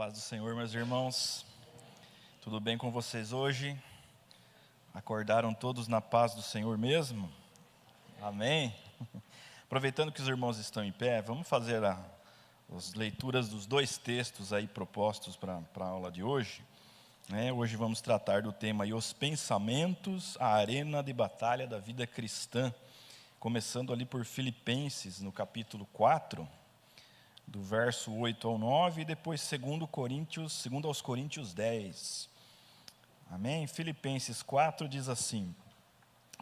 Paz do Senhor, meus irmãos. Tudo bem com vocês hoje? Acordaram todos na paz do Senhor mesmo? Amém? Aproveitando que os irmãos estão em pé, vamos fazer as leituras dos dois textos aí propostos para a aula de hoje. Hoje vamos tratar do tema aí, os pensamentos, a arena de batalha da vida cristã. Começando ali por Filipenses, no capítulo 4, do verso 8 ao 9, e depois 2 aos Coríntios 10. Amém? Filipenses 4 diz assim: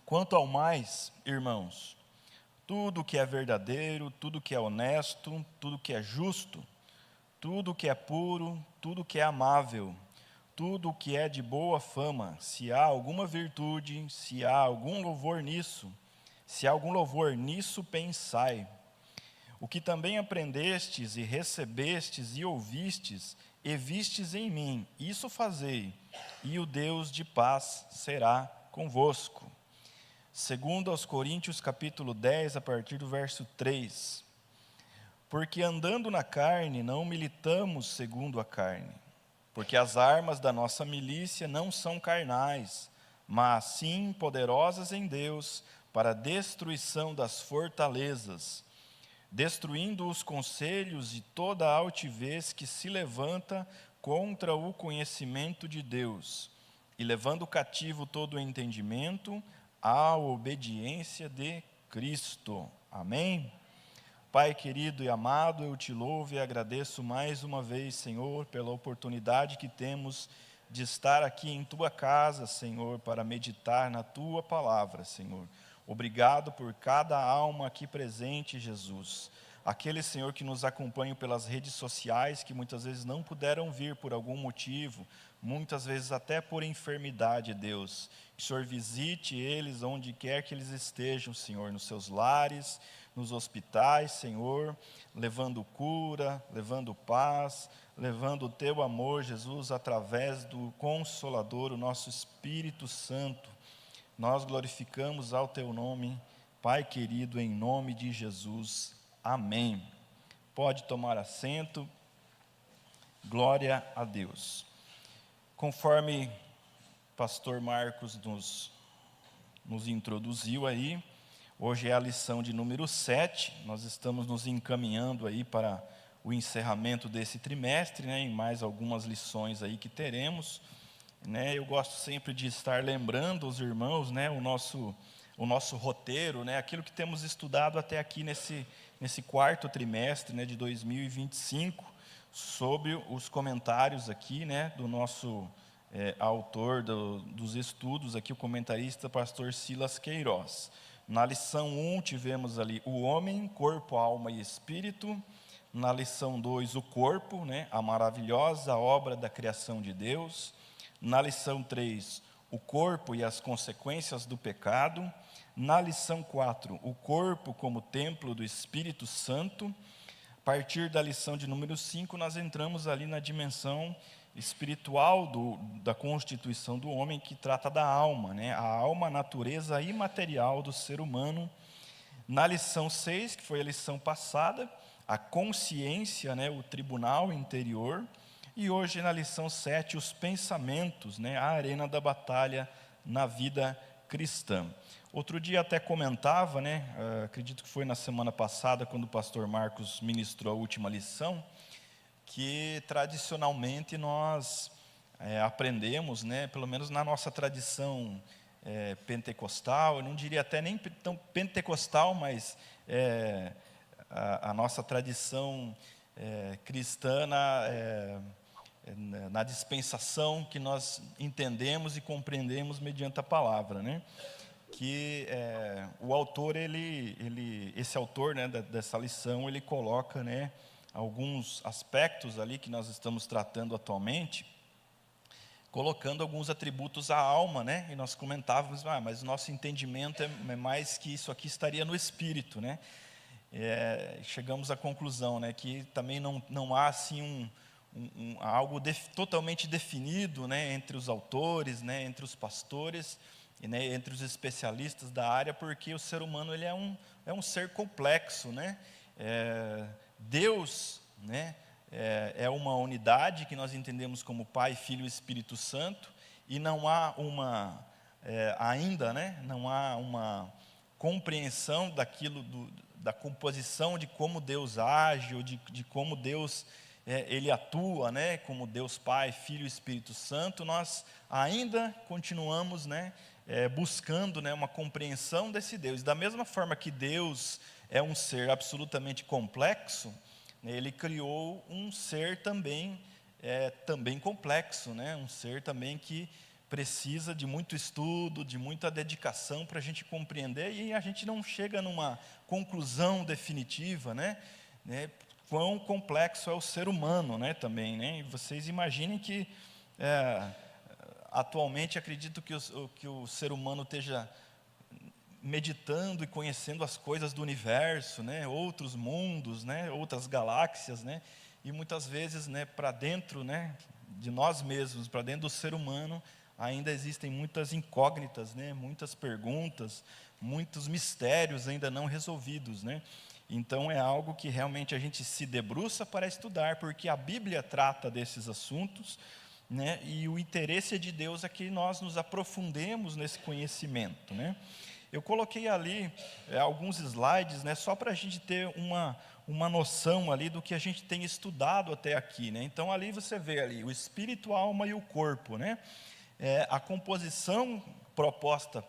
quanto ao mais, irmãos, tudo que é verdadeiro, tudo que é honesto, tudo que é justo, tudo que é puro, tudo que é amável, tudo que é de boa fama, se há alguma virtude, se há algum louvor nisso, pensai. O que também aprendestes e recebestes e ouvistes e vistes em mim, isso fazei, e o Deus de paz será convosco. 2 aos Coríntios capítulo 10, a partir do verso 3. Porque andando na carne, não militamos segundo a carne, porque as armas da nossa milícia não são carnais, mas sim poderosas em Deus para a destruição das fortalezas, destruindo os conselhos e toda a altivez que se levanta contra o conhecimento de Deus, e levando cativo todo o entendimento à obediência de Cristo. Amém? Pai querido e amado, eu te louvo e agradeço mais uma vez, Senhor, pela oportunidade que temos de estar aqui em Tua casa, Senhor, para meditar na Tua palavra, Senhor. Obrigado por cada alma aqui presente, Jesus. Aqueles, Senhor, que nos acompanham pelas redes sociais, que muitas vezes não puderam vir por algum motivo, muitas vezes até por enfermidade, Deus. Que o Senhor visite eles onde quer que eles estejam, Senhor, nos seus lares, nos hospitais, Senhor, levando cura, levando paz, levando o Teu amor, Jesus, através do Consolador, o nosso Espírito Santo. Nós glorificamos ao Teu nome, Pai querido, em nome de Jesus. Amém. Pode tomar assento. Glória a Deus. Conforme o pastor Marcos nos introduziu aí, hoje é a lição de número 7. Nós estamos nos encaminhando aí para o encerramento desse trimestre, em mais algumas lições aí que teremos. Eu gosto sempre de estar lembrando os irmãos, o nosso roteiro, aquilo que temos estudado até aqui nesse quarto trimestre, de 2025, sobre os comentários aqui, do nosso autor dos estudos aqui, o comentarista pastor Silas Queiroz. Na lição 1 tivemos ali o homem, corpo, alma e espírito. Na lição 2 o corpo, a maravilhosa obra da criação de Deus. Na lição 3, o corpo e as consequências do pecado. Na lição 4, o corpo como templo do Espírito Santo. A partir da lição de número 5, nós entramos ali na dimensão espiritual da constituição do homem, que trata da alma, a alma, a natureza imaterial do ser humano. Na lição 6, que foi a lição passada, a consciência, o tribunal interior. E hoje, na lição 7, os pensamentos, a arena da batalha na vida cristã. Outro dia até comentava, acredito que foi na semana passada, quando o pastor Marcos ministrou a última lição, que tradicionalmente nós aprendemos, pelo menos na nossa tradição pentecostal, eu não diria até nem tão pentecostal, mas a nossa tradição cristã na dispensação que nós entendemos e compreendemos mediante a palavra, que o autor, esse autor dessa lição, ele coloca alguns aspectos ali que nós estamos tratando atualmente, colocando alguns atributos à alma, e nós comentávamos, mas o nosso entendimento é mais que isso aqui estaria no espírito, chegamos à conclusão, que também não há assim algo totalmente definido, entre os autores, entre os pastores, entre os especialistas da área, porque o ser humano ele é um ser complexo, Deus, é uma unidade que nós entendemos como Pai, Filho e Espírito Santo, e não há ainda, né, não há uma compreensão daquilo, da composição de como Deus age, ou de como Deus Ele atua, né, como Deus Pai, Filho e Espírito Santo. Nós ainda continuamos, né, buscando, né, uma compreensão desse Deus. Da mesma forma que Deus é um ser absolutamente complexo, né, Ele criou um ser também complexo, né, um ser também que precisa de muito estudo, de muita dedicação para a gente compreender, e a gente não chega numa conclusão definitiva, né, quão complexo é o ser humano, né, também, né? E vocês imaginem que atualmente acredito que o ser humano esteja meditando e conhecendo as coisas do universo, né, outros mundos, né, outras galáxias, né, e muitas vezes, né, para dentro, né, de nós mesmos, para dentro do ser humano, ainda existem muitas incógnitas, né, muitas perguntas, muitos mistérios ainda não resolvidos, né? Então é algo que realmente a gente se debruça para estudar, porque a Bíblia trata desses assuntos, né, e o interesse de Deus é que nós nos aprofundemos nesse conhecimento, né? Eu coloquei ali alguns slides, né, só para a gente ter uma noção ali do que a gente tem estudado até aqui, né? Então ali você vê ali o espírito, a alma e o corpo, né? A composição proposta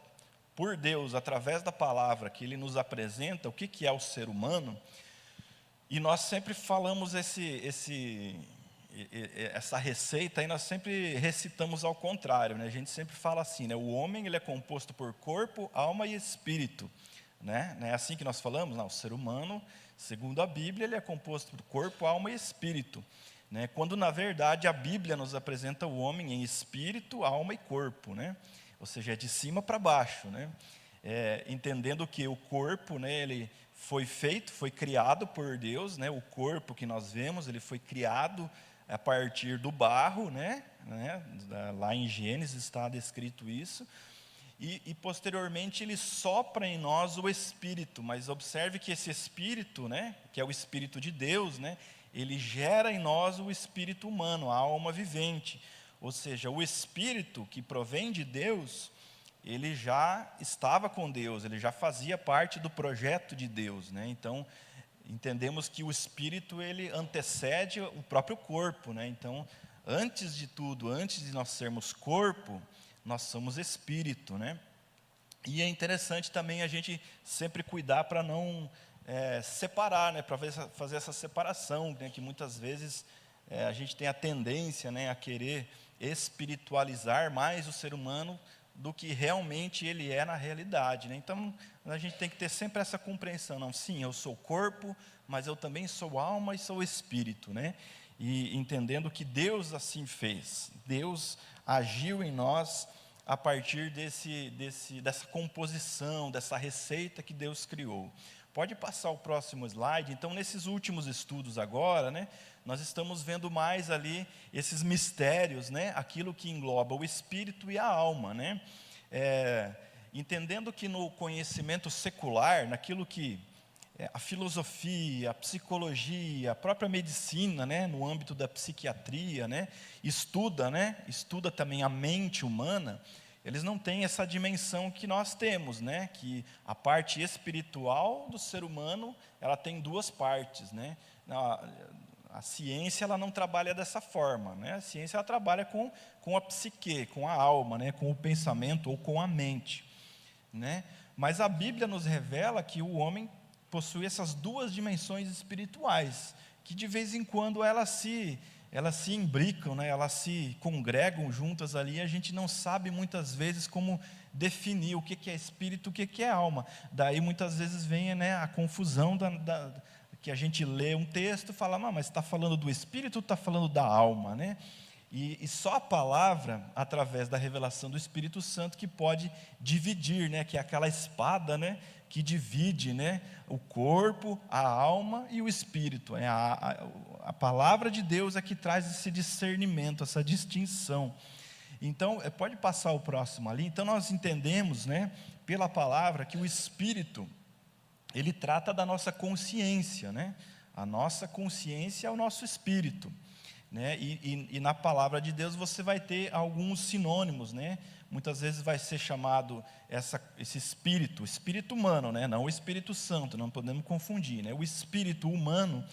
por Deus através da palavra que Ele nos apresenta, o que é o ser humano, e nós sempre falamos essa receita, e nós sempre recitamos ao contrário, né? A gente sempre fala assim, né? O homem, ele é composto por corpo, alma e espírito, né? Não é assim que nós falamos? Não, o ser humano, segundo a Bíblia, ele é composto por corpo, alma e espírito, né? Quando na verdade a Bíblia nos apresenta o homem em espírito, alma e corpo, né? Ou seja, é de cima para baixo, né? Entendendo que o corpo, né, ele foi criado por Deus, né? O corpo que nós vemos, ele foi criado a partir do barro, né? Lá em Gênesis está descrito isso, e posteriormente ele sopra em nós o Espírito, mas observe que esse Espírito, né, que é o Espírito de Deus, né, ele gera em nós o espírito humano, a alma vivente, ou seja, o Espírito que provém de Deus, ele já estava com Deus, ele já fazia parte do projeto de Deus, né? Então, entendemos que o Espírito, ele antecede o próprio corpo, né? Então, antes de tudo, antes de nós sermos corpo, nós somos Espírito, né? E é interessante também a gente sempre cuidar para não separar, né? Para fazer essa separação, né? Que muitas vezes a gente tem a tendência, né, a querer espiritualizar mais o ser humano do que realmente ele é na realidade, né? Então, a gente tem que ter sempre essa compreensão. Não, sim, eu sou corpo, mas eu também sou alma e sou espírito, né? E entendendo que Deus assim fez. Deus agiu em nós a partir dessa composição, dessa receita que Deus criou. Pode passar o próximo slide. Então, nesses últimos estudos agora, né, nós estamos vendo mais ali esses mistérios, né, aquilo que engloba o espírito e a alma, né? Entendendo que no conhecimento secular, naquilo que a filosofia, a psicologia, a própria medicina, né, no âmbito da psiquiatria, né, estuda também a mente humana, eles não têm essa dimensão que nós temos, né, que a parte espiritual do ser humano, ela tem duas partes, né? A ciência, ela não trabalha dessa forma, né? A ciência, ela trabalha com a psique, com a alma, né, com o pensamento ou com a mente, né? Mas a Bíblia nos revela que o homem possui essas duas dimensões espirituais, que de vez em quando elas se imbricam, né? Elas se congregam juntas ali, e a gente não sabe muitas vezes como definir o que é espírito, o que é alma. Daí muitas vezes vem, né, a confusão que a gente lê um texto e fala, mas está falando do espírito ou está falando da alma, né? E só a palavra, através da revelação do Espírito Santo, que pode dividir, né, que é aquela espada, né, que divide, né, o corpo, a alma e o espírito. A palavra de Deus é que traz esse discernimento, essa distinção. Então, pode passar o próximo ali. Então, nós entendemos, né, pela palavra, que o espírito, ele trata da nossa consciência, né? A nossa consciência é o nosso espírito, né? E na palavra de Deus você vai ter alguns sinônimos, né? Muitas vezes vai ser chamado esse espírito, espírito humano, né? Não o Espírito Santo, não podemos confundir, né? O espírito humano,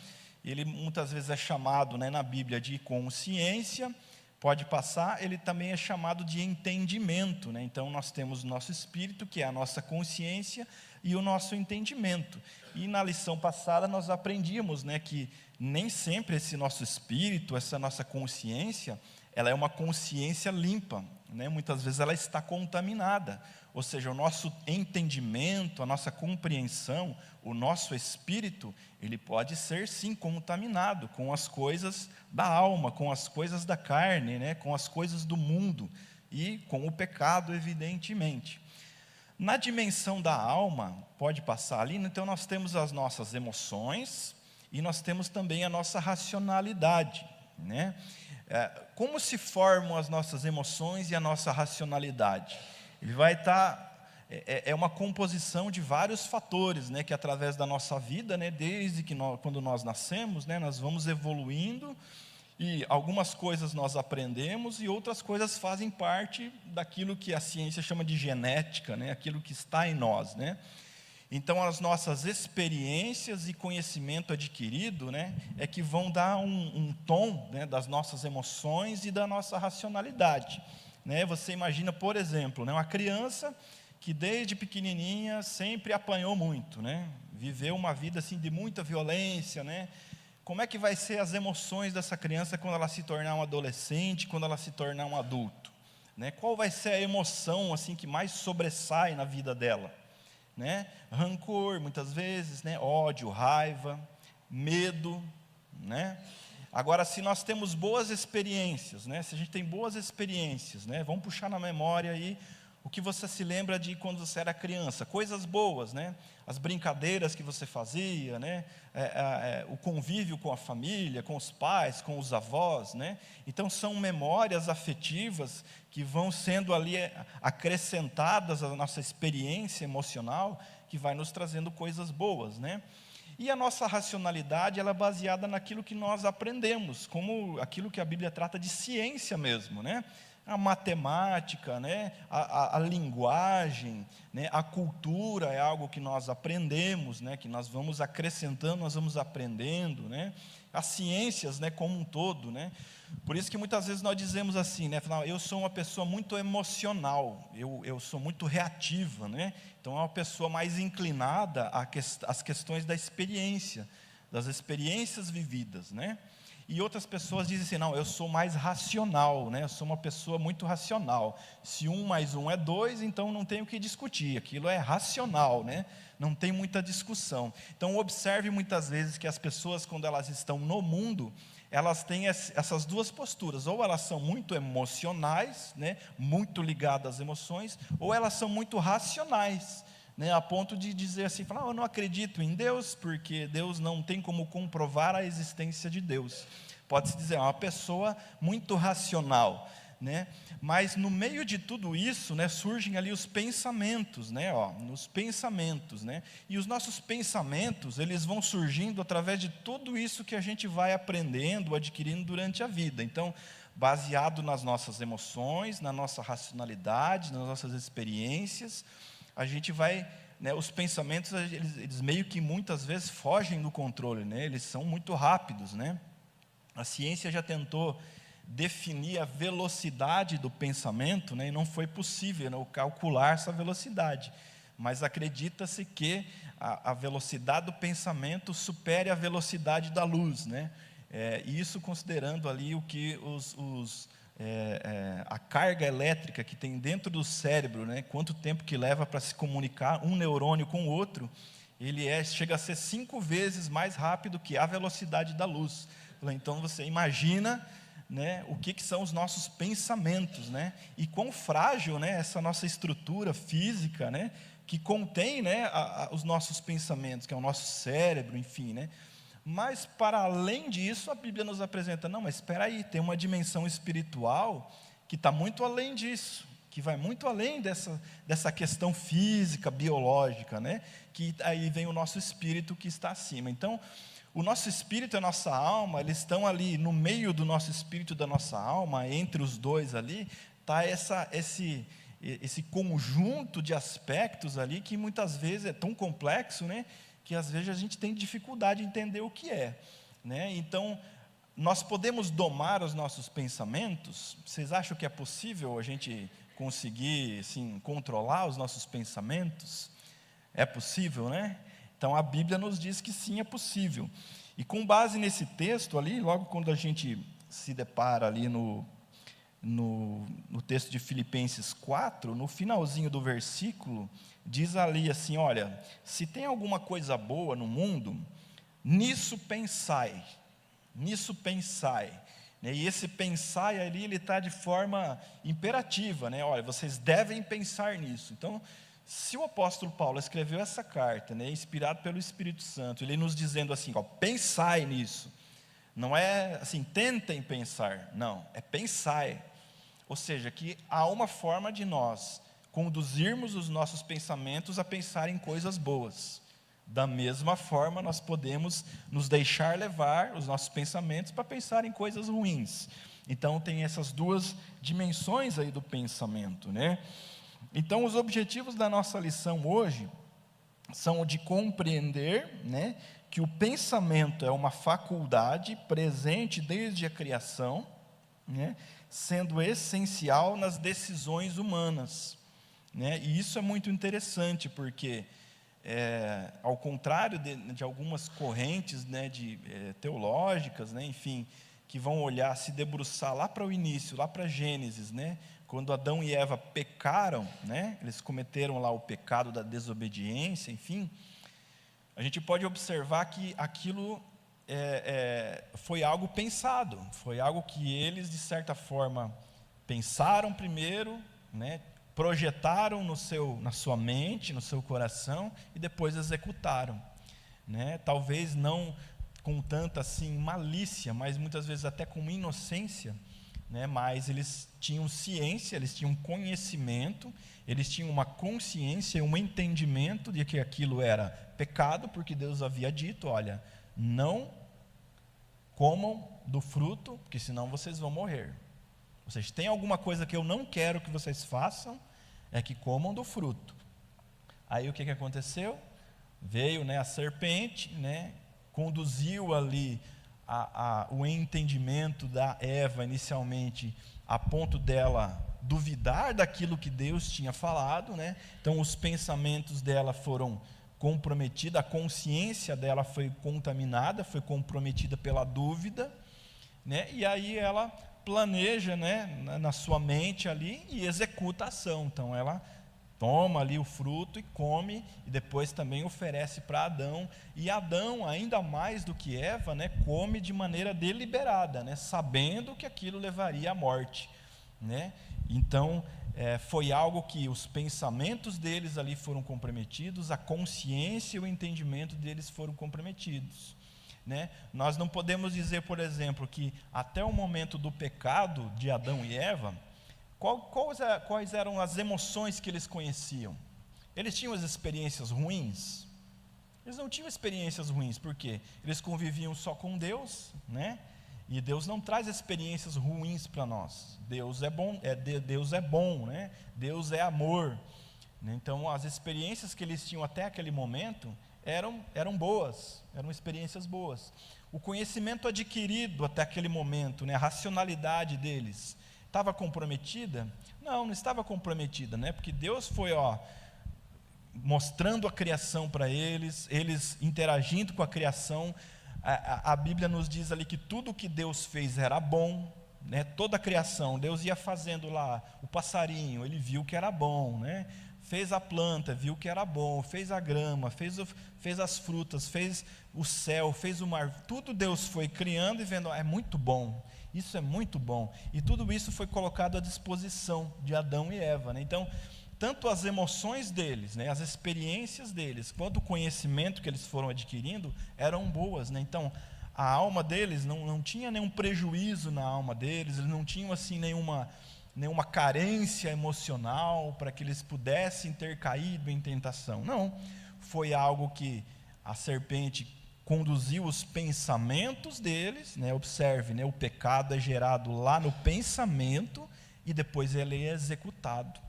ele muitas vezes é chamado, né, na Bíblia de consciência, pode passar, ele também é chamado de entendimento, né? Então nós temos o nosso espírito, que é a nossa consciência, e o nosso entendimento. E na lição passada nós aprendíamos, né, que nem sempre esse nosso espírito, essa nossa consciência, ela é uma consciência limpa, né? Muitas vezes ela está contaminada, ou seja, o nosso entendimento, a nossa compreensão, o nosso espírito, ele pode ser sim contaminado com as coisas da alma, com as coisas da carne, né? Com as coisas do mundo e com o pecado, evidentemente. Na dimensão da alma, pode passar ali, então nós temos as nossas emoções e nós temos também a nossa racionalidade, né? Como se formam as nossas emoções e a nossa racionalidade? Ele vai estar, é uma composição de vários fatores, né, que através da nossa vida, né, desde que quando nós nascemos, né, nós vamos evoluindo, e algumas coisas nós aprendemos e outras coisas fazem parte daquilo que a ciência chama de genética, né, aquilo que está em nós, né? Então, as nossas experiências e conhecimento adquirido, né, é que vão dar um tom, né, das nossas emoções e da nossa racionalidade, né? Você imagina, por exemplo, né, uma criança que desde pequenininha sempre apanhou muito, né? Viveu uma vida assim de muita violência, né? Como é que vai ser as emoções dessa criança quando ela se tornar um adolescente, quando ela se tornar um adulto, né? Qual vai ser a emoção assim que mais sobressai na vida dela? Né? Rancor, muitas vezes, né? Ódio, raiva, medo, né? Agora, se nós temos boas experiências, né? Se a gente tem boas experiências, né? Vamos puxar na memória aí o que você se lembra de quando você era criança, coisas boas, né? As brincadeiras que você fazia, né? O convívio com a família, com os pais, com os avós, né? Então são memórias afetivas que vão sendo ali acrescentadas à nossa experiência emocional, que vai nos trazendo coisas boas, né? E a nossa racionalidade, ela é baseada naquilo que nós aprendemos, como aquilo que a Bíblia trata de ciência mesmo, né? A matemática, né? A linguagem, né? A cultura é algo que nós aprendemos, né? Que nós vamos acrescentando, nós vamos aprendendo, né? As ciências, né? Como um todo, né? Por isso que muitas vezes nós dizemos assim, né? Eu sou uma pessoa muito emocional, eu sou muito reativa, né? Então é uma pessoa mais inclinada às questões da experiência, das experiências vividas, né? E outras pessoas dizem assim, não, eu sou mais racional, né? Eu sou uma pessoa muito racional. Se 1 mais 1 é 2, então não tem o que discutir, aquilo é racional, né? Não tem muita discussão. Então observe muitas vezes que as pessoas, quando elas estão no mundo, elas têm essas duas posturas, ou elas são muito emocionais, né? Muito ligadas às emoções, ou elas são muito racionais, né, a ponto de dizer assim, falar, eu não acredito em Deus, porque Deus não tem como comprovar a existência de Deus. Pode-se dizer, é uma pessoa muito racional, né? Mas no meio de tudo isso, né, surgem ali os pensamentos, né, nos pensamentos, né? E os nossos pensamentos, eles vão surgindo através de tudo isso que a gente vai aprendendo, adquirindo durante a vida. Então, baseado nas nossas emoções, na nossa racionalidade, nas nossas experiências, a gente vai, né, os pensamentos, eles meio que muitas vezes fogem do controle, né? Eles são muito rápidos, né? A ciência já tentou definir a velocidade do pensamento, né, e não foi possível, né, calcular essa velocidade, mas acredita-se que a velocidade do pensamento supere a velocidade da luz, né? E isso considerando ali o que a carga elétrica que tem dentro do cérebro, né, quanto tempo que leva para se comunicar um neurônio com o outro, ele chega a ser 5 vezes mais rápido que a velocidade da luz. Então você imagina, né, o que são os nossos pensamentos, né, e quão frágil, né, essa nossa estrutura física, né, que contém, né, os nossos pensamentos, que é o nosso cérebro, enfim, né. Mas, para além disso, a Bíblia nos apresenta, não, mas espera aí, tem uma dimensão espiritual que está muito além disso, que vai muito além dessa questão física, biológica, né? Que aí vem o nosso espírito que está acima. Então, o nosso espírito e a nossa alma, eles estão ali no meio do nosso espírito e da nossa alma, entre os dois ali, está esse conjunto de aspectos ali que muitas vezes é tão complexo, né? Que às vezes a gente tem dificuldade de entender o que é, né? Então, nós podemos domar os nossos pensamentos? Vocês acham que é possível a gente conseguir, assim, controlar os nossos pensamentos? É possível, né? Então, a Bíblia nos diz que sim, é possível. E com base nesse texto ali, logo quando a gente se depara ali no texto de Filipenses 4, no finalzinho do versículo, diz ali assim, olha, se tem alguma coisa boa no mundo, nisso pensai. E esse pensar ali, ele está de forma imperativa, né? Olha, vocês devem pensar nisso. Então, se o apóstolo Paulo escreveu essa carta, né, inspirado pelo Espírito Santo, ele nos dizendo assim, ó, pensai nisso. Não é assim, tentem pensar, não, é pensai. Ou seja, que há uma forma de nós conduzirmos os nossos pensamentos a pensar em coisas boas. Da mesma forma, nós podemos nos deixar levar os nossos pensamentos para pensar em coisas ruins. Então, tem essas duas dimensões aí do pensamento, né? Então, os objetivos da nossa lição hoje são de compreender, né, que o pensamento é uma faculdade presente desde a criação, né, sendo essencial nas decisões humanas, né? E isso é muito interessante, porque ao contrário de algumas correntes, né, teológicas, né, enfim, que vão olhar, se debruçar lá para o início, lá para Gênesis, né, quando Adão e Eva pecaram, né, eles cometeram lá o pecado da desobediência, enfim, a gente pode observar que aquilo foi algo pensado, foi algo que eles, de certa forma, pensaram primeiro, né, projetaram na sua mente, no seu coração, e depois executaram, né? Talvez não com tanta assim malícia, mas muitas vezes até com inocência, né? Mas eles tinham ciência, eles tinham conhecimento, eles tinham uma consciência, um entendimento de que aquilo era pecado, porque Deus havia dito, olha, não comam do fruto, porque senão vocês vão morrer. Ou seja, tem alguma coisa que eu não quero que vocês façam, é que comam do fruto. Aí o que aconteceu? Veio, né, a serpente, né, conduziu ali o entendimento da Eva inicialmente, a ponto dela duvidar daquilo que Deus tinha falado, né? Então os pensamentos dela foram comprometidos, a consciência dela foi contaminada, foi comprometida pela dúvida, né? E aí ela planeja, né, na sua mente ali e executa a ação. Então ela toma ali o fruto e come, e depois também oferece para Adão, e Adão, ainda mais do que Eva, né, come de maneira deliberada, né, sabendo que aquilo levaria à morte, né? Então foi algo que os pensamentos deles ali foram comprometidos, a consciência e o entendimento deles foram comprometidos, né? Nós não podemos dizer, por exemplo, que até o momento do pecado de Adão e Eva, quais eram as emoções que eles conheciam? Eles tinham as experiências ruins? Eles não tinham experiências ruins, por quê? Eles conviviam só com Deus, né? E Deus não traz experiências ruins para nós. Deus é bom, Deus é bom, né? Deus é amor. Então, as experiências que eles tinham até aquele momento eram boas, eram experiências boas. O conhecimento adquirido até aquele momento, né, a racionalidade deles, estava comprometida? Não estava comprometida, né? Porque Deus foi mostrando a criação para eles interagindo com a criação. A Bíblia nos diz ali que tudo que Deus fez era bom, né? Toda a criação, Deus ia fazendo lá o passarinho, ele viu que era bom, né? Fez a planta, viu que era bom, fez a grama, fez as frutas, fez o céu, fez o mar, tudo Deus foi criando e vendo, é muito bom, isso é muito bom, e tudo isso foi colocado à disposição de Adão e Eva, né? Então, tanto as emoções deles, né, as experiências deles, quanto o conhecimento que eles foram adquirindo, eram boas, né? Então, a alma deles não tinha nenhum prejuízo na alma deles, eles não tinham assim nenhuma nenhuma carência emocional para que eles pudessem ter caído em tentação. Não, foi algo que a serpente conduziu os pensamentos deles, né? Observe, né? O pecado é gerado lá no pensamento e depois ele é executado,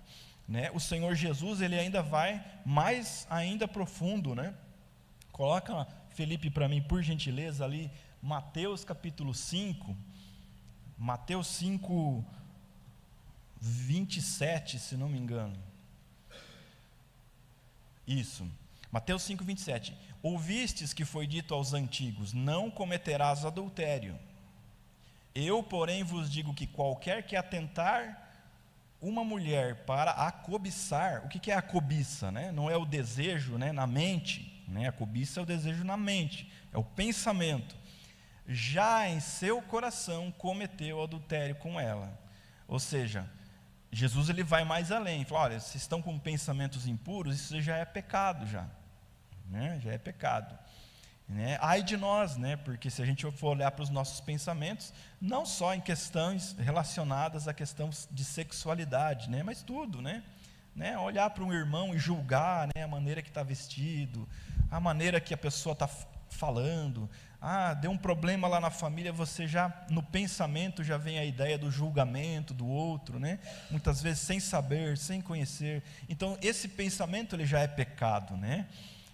né? O Senhor Jesus, ele ainda vai mais ainda profundo, né? Coloca, Felipe, para mim, por gentileza, ali, Mateus capítulo 5, Mateus 5, 27, se não me engano. Isso, Mateus 5, 27. Ouvistes que foi dito aos antigos, não cometerás adultério. Eu, porém, vos digo que qualquer que atentar uma mulher para a cobiçar, o que é a cobiça, né? Não é o desejo, né, na mente, né? A cobiça é o desejo na mente, é o pensamento. Já em seu coração cometeu adultério com ela. Ou seja, Jesus, ele vai mais além, fala, olha, vocês estão com pensamentos impuros, isso já é pecado já, né? Já é pecado, né? Ai de nós, né? Porque se a gente for olhar para os nossos pensamentos, não só em questões relacionadas à questão de sexualidade, né? Mas tudo, né? Olhar para um irmão e julgar, né? A maneira que está vestido, a maneira que a pessoa está falando. Deu um problema lá na família, você já, no pensamento, já vem a ideia do julgamento do outro, né? Muitas vezes sem saber, sem conhecer. Então, esse pensamento, ele já é pecado, né?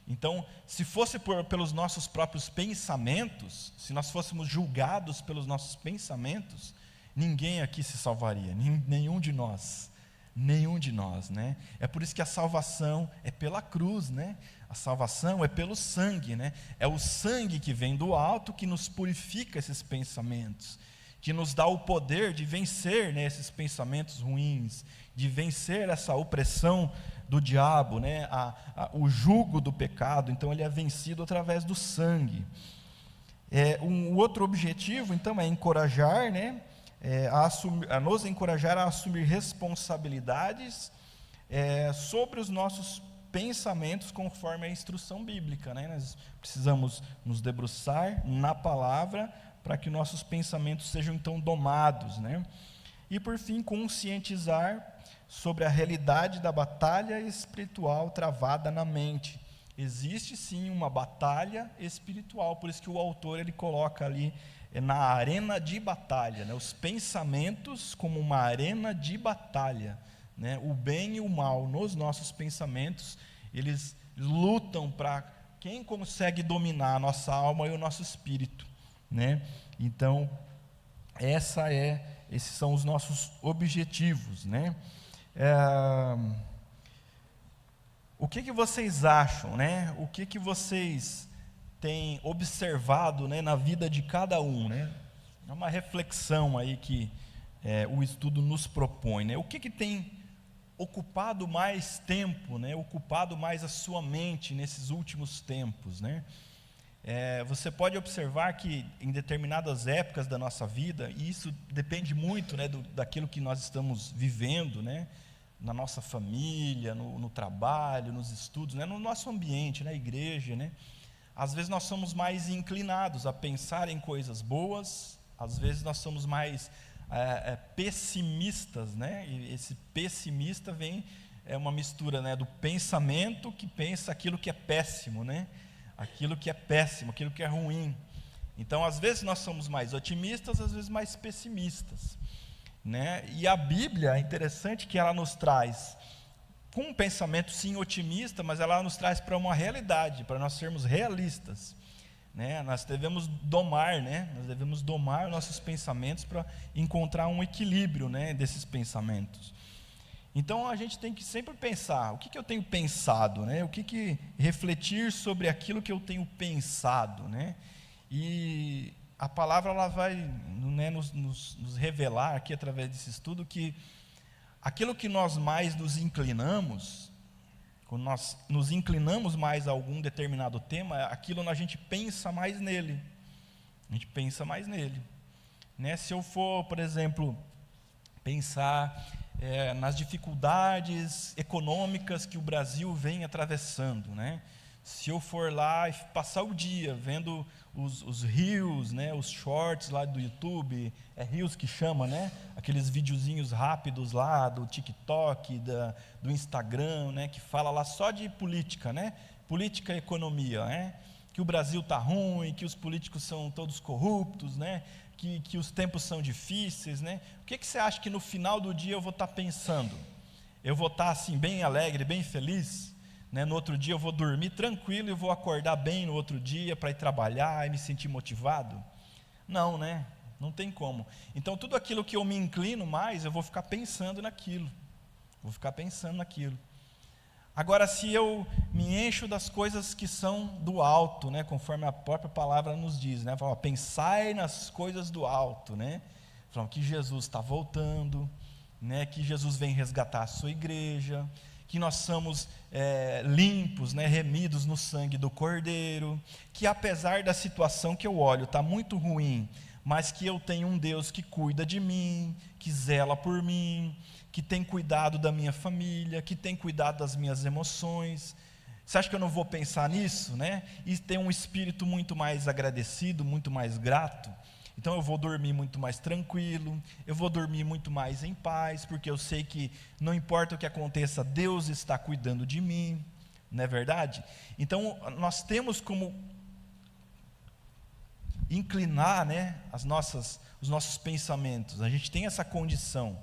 Então, se fosse pelos nossos próprios pensamentos, se nós fôssemos julgados pelos nossos pensamentos, ninguém aqui se salvaria, nenhum de nós, né? É por isso que a salvação é pela cruz, né? A salvação é pelo sangue, né? É o sangue que vem do alto que nos purifica esses pensamentos, que nos dá o poder de vencer, né, esses pensamentos ruins, de vencer essa opressão do diabo, né, o jugo do pecado. Então ele é vencido através do sangue. Um outro objetivo, então, é encorajar, né, a nos encorajar a assumir responsabilidades sobre os nossos pensamentos conforme a instrução bíblica, né? Nós precisamos nos debruçar na palavra para que nossos pensamentos sejam então domados, né? E por fim, conscientizar sobre a realidade da batalha espiritual travada na mente. Existe sim uma batalha espiritual, por isso que o autor ele coloca ali na arena de batalha, né? Os pensamentos como uma arena de batalha, né? O bem e o mal nos nossos pensamentos, eles lutam para quem consegue dominar a nossa alma e o nosso espírito, né? Então, esses são os nossos objetivos, né? O que vocês acham, né? O que vocês têm observado, né, na vida de cada um, né? É uma reflexão aí que o estudo nos propõe, né? O que tem ocupado mais tempo, né? Ocupado mais a sua mente nesses últimos tempos, né? Você pode observar que em determinadas épocas da nossa vida, e isso depende muito, né, daquilo que nós estamos vivendo, né, na nossa família, no trabalho, nos estudos, né, no nosso ambiente, na igreja, né? Às vezes nós somos mais inclinados a pensar em coisas boas, às vezes nós somos mais pessimistas, né? E esse pessimista é uma mistura, né, do pensamento que pensa aquilo que é péssimo, né? Aquilo que é péssimo, aquilo que é ruim. Então, às vezes nós somos mais otimistas, às vezes mais pessimistas, né? E a Bíblia é interessante que ela nos traz com um pensamento sim otimista, mas ela nos traz para uma realidade, para nós sermos realistas, né? Nós devemos domar, né? Nós devemos domar nossos pensamentos para encontrar um equilíbrio, né, desses pensamentos. Então a gente tem que sempre pensar, o que eu tenho pensado, né? Refletir sobre aquilo que eu tenho pensado, né? E a palavra ela vai, né, nos revelar aqui através desse estudo que aquilo que nós mais nos inclinamos, quando nós nos inclinamos mais a algum determinado tema, aquilo a gente pensa mais nele. A gente pensa mais nele, né? Se eu for, por exemplo, pensar nas dificuldades econômicas que o Brasil vem atravessando, né? Se eu for lá e passar o dia vendo os reels, né, os shorts lá do YouTube, é reels que chama, né? Aqueles videozinhos rápidos lá do TikTok, do Instagram, né, que fala lá só de política, né? Política e economia, né? Que o Brasil está ruim, que os políticos são todos corruptos, né? Que os tempos são difíceis, né? O que você acha que no final do dia eu vou estar pensando? Eu vou estar assim bem alegre, bem feliz? Né? No outro dia eu vou dormir tranquilo e vou acordar bem no outro dia para ir trabalhar e me sentir motivado? Não, né? Não tem como. Então tudo aquilo que eu me inclino mais, eu vou ficar pensando naquilo. Vou ficar pensando naquilo. Agora, se eu me encho das coisas que são do alto, né, conforme a própria palavra nos diz, né, fala, pensai nas coisas do alto, né, fala, que Jesus está voltando, né, que Jesus vem resgatar a sua igreja, que nós somos limpos, né, remidos no sangue do Cordeiro, que apesar da situação que eu olho está muito ruim, mas que eu tenho um Deus que cuida de mim, que zela por mim, que tem cuidado da minha família, que tem cuidado das minhas emoções. Você acha que eu não vou pensar nisso, né? E ter um espírito muito mais agradecido, muito mais grato? Então eu vou dormir muito mais tranquilo, eu vou dormir muito mais em paz, porque eu sei que não importa o que aconteça, Deus está cuidando de mim, não é verdade? Então nós temos como inclinar, né, os nossos pensamentos, a gente tem essa condição.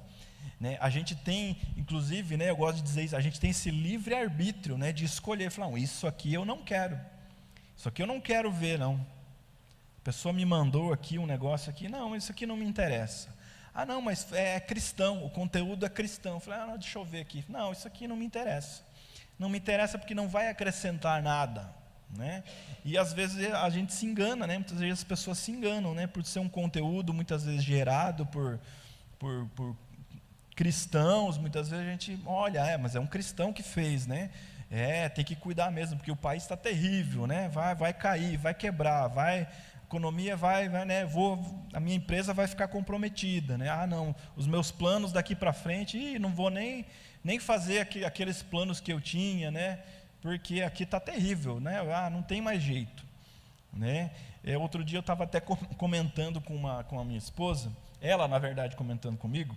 Né, a gente tem, inclusive, né, eu gosto de dizer isso, a gente tem esse livre-arbítrio, né, de escolher, falar, não, isso aqui eu não quero, isso aqui eu não quero ver, não. A pessoa me mandou aqui um negócio aqui, não, isso aqui não me interessa. Ah, não, mas é cristão, o conteúdo é cristão. Eu falei, não, deixa eu ver aqui. Não, isso aqui não me interessa. Não me interessa porque não vai acrescentar nada. Né? E às vezes a gente se engana, né? Muitas vezes as pessoas se enganam, né? Por ser um conteúdo muitas vezes gerado por cristãos, muitas vezes a gente olha, mas é um cristão que fez, né? Tem que cuidar mesmo, porque o país está terrível, né? Vai cair, vai quebrar, a economia vai, né? A minha empresa vai ficar comprometida, né? Ah, não, os meus planos daqui para frente, não vou nem fazer aqueles planos que eu tinha, né? Porque aqui está terrível, né? Ah, não tem mais jeito, né? Outro dia eu estava até comentando com a minha esposa, ela na verdade comentando comigo.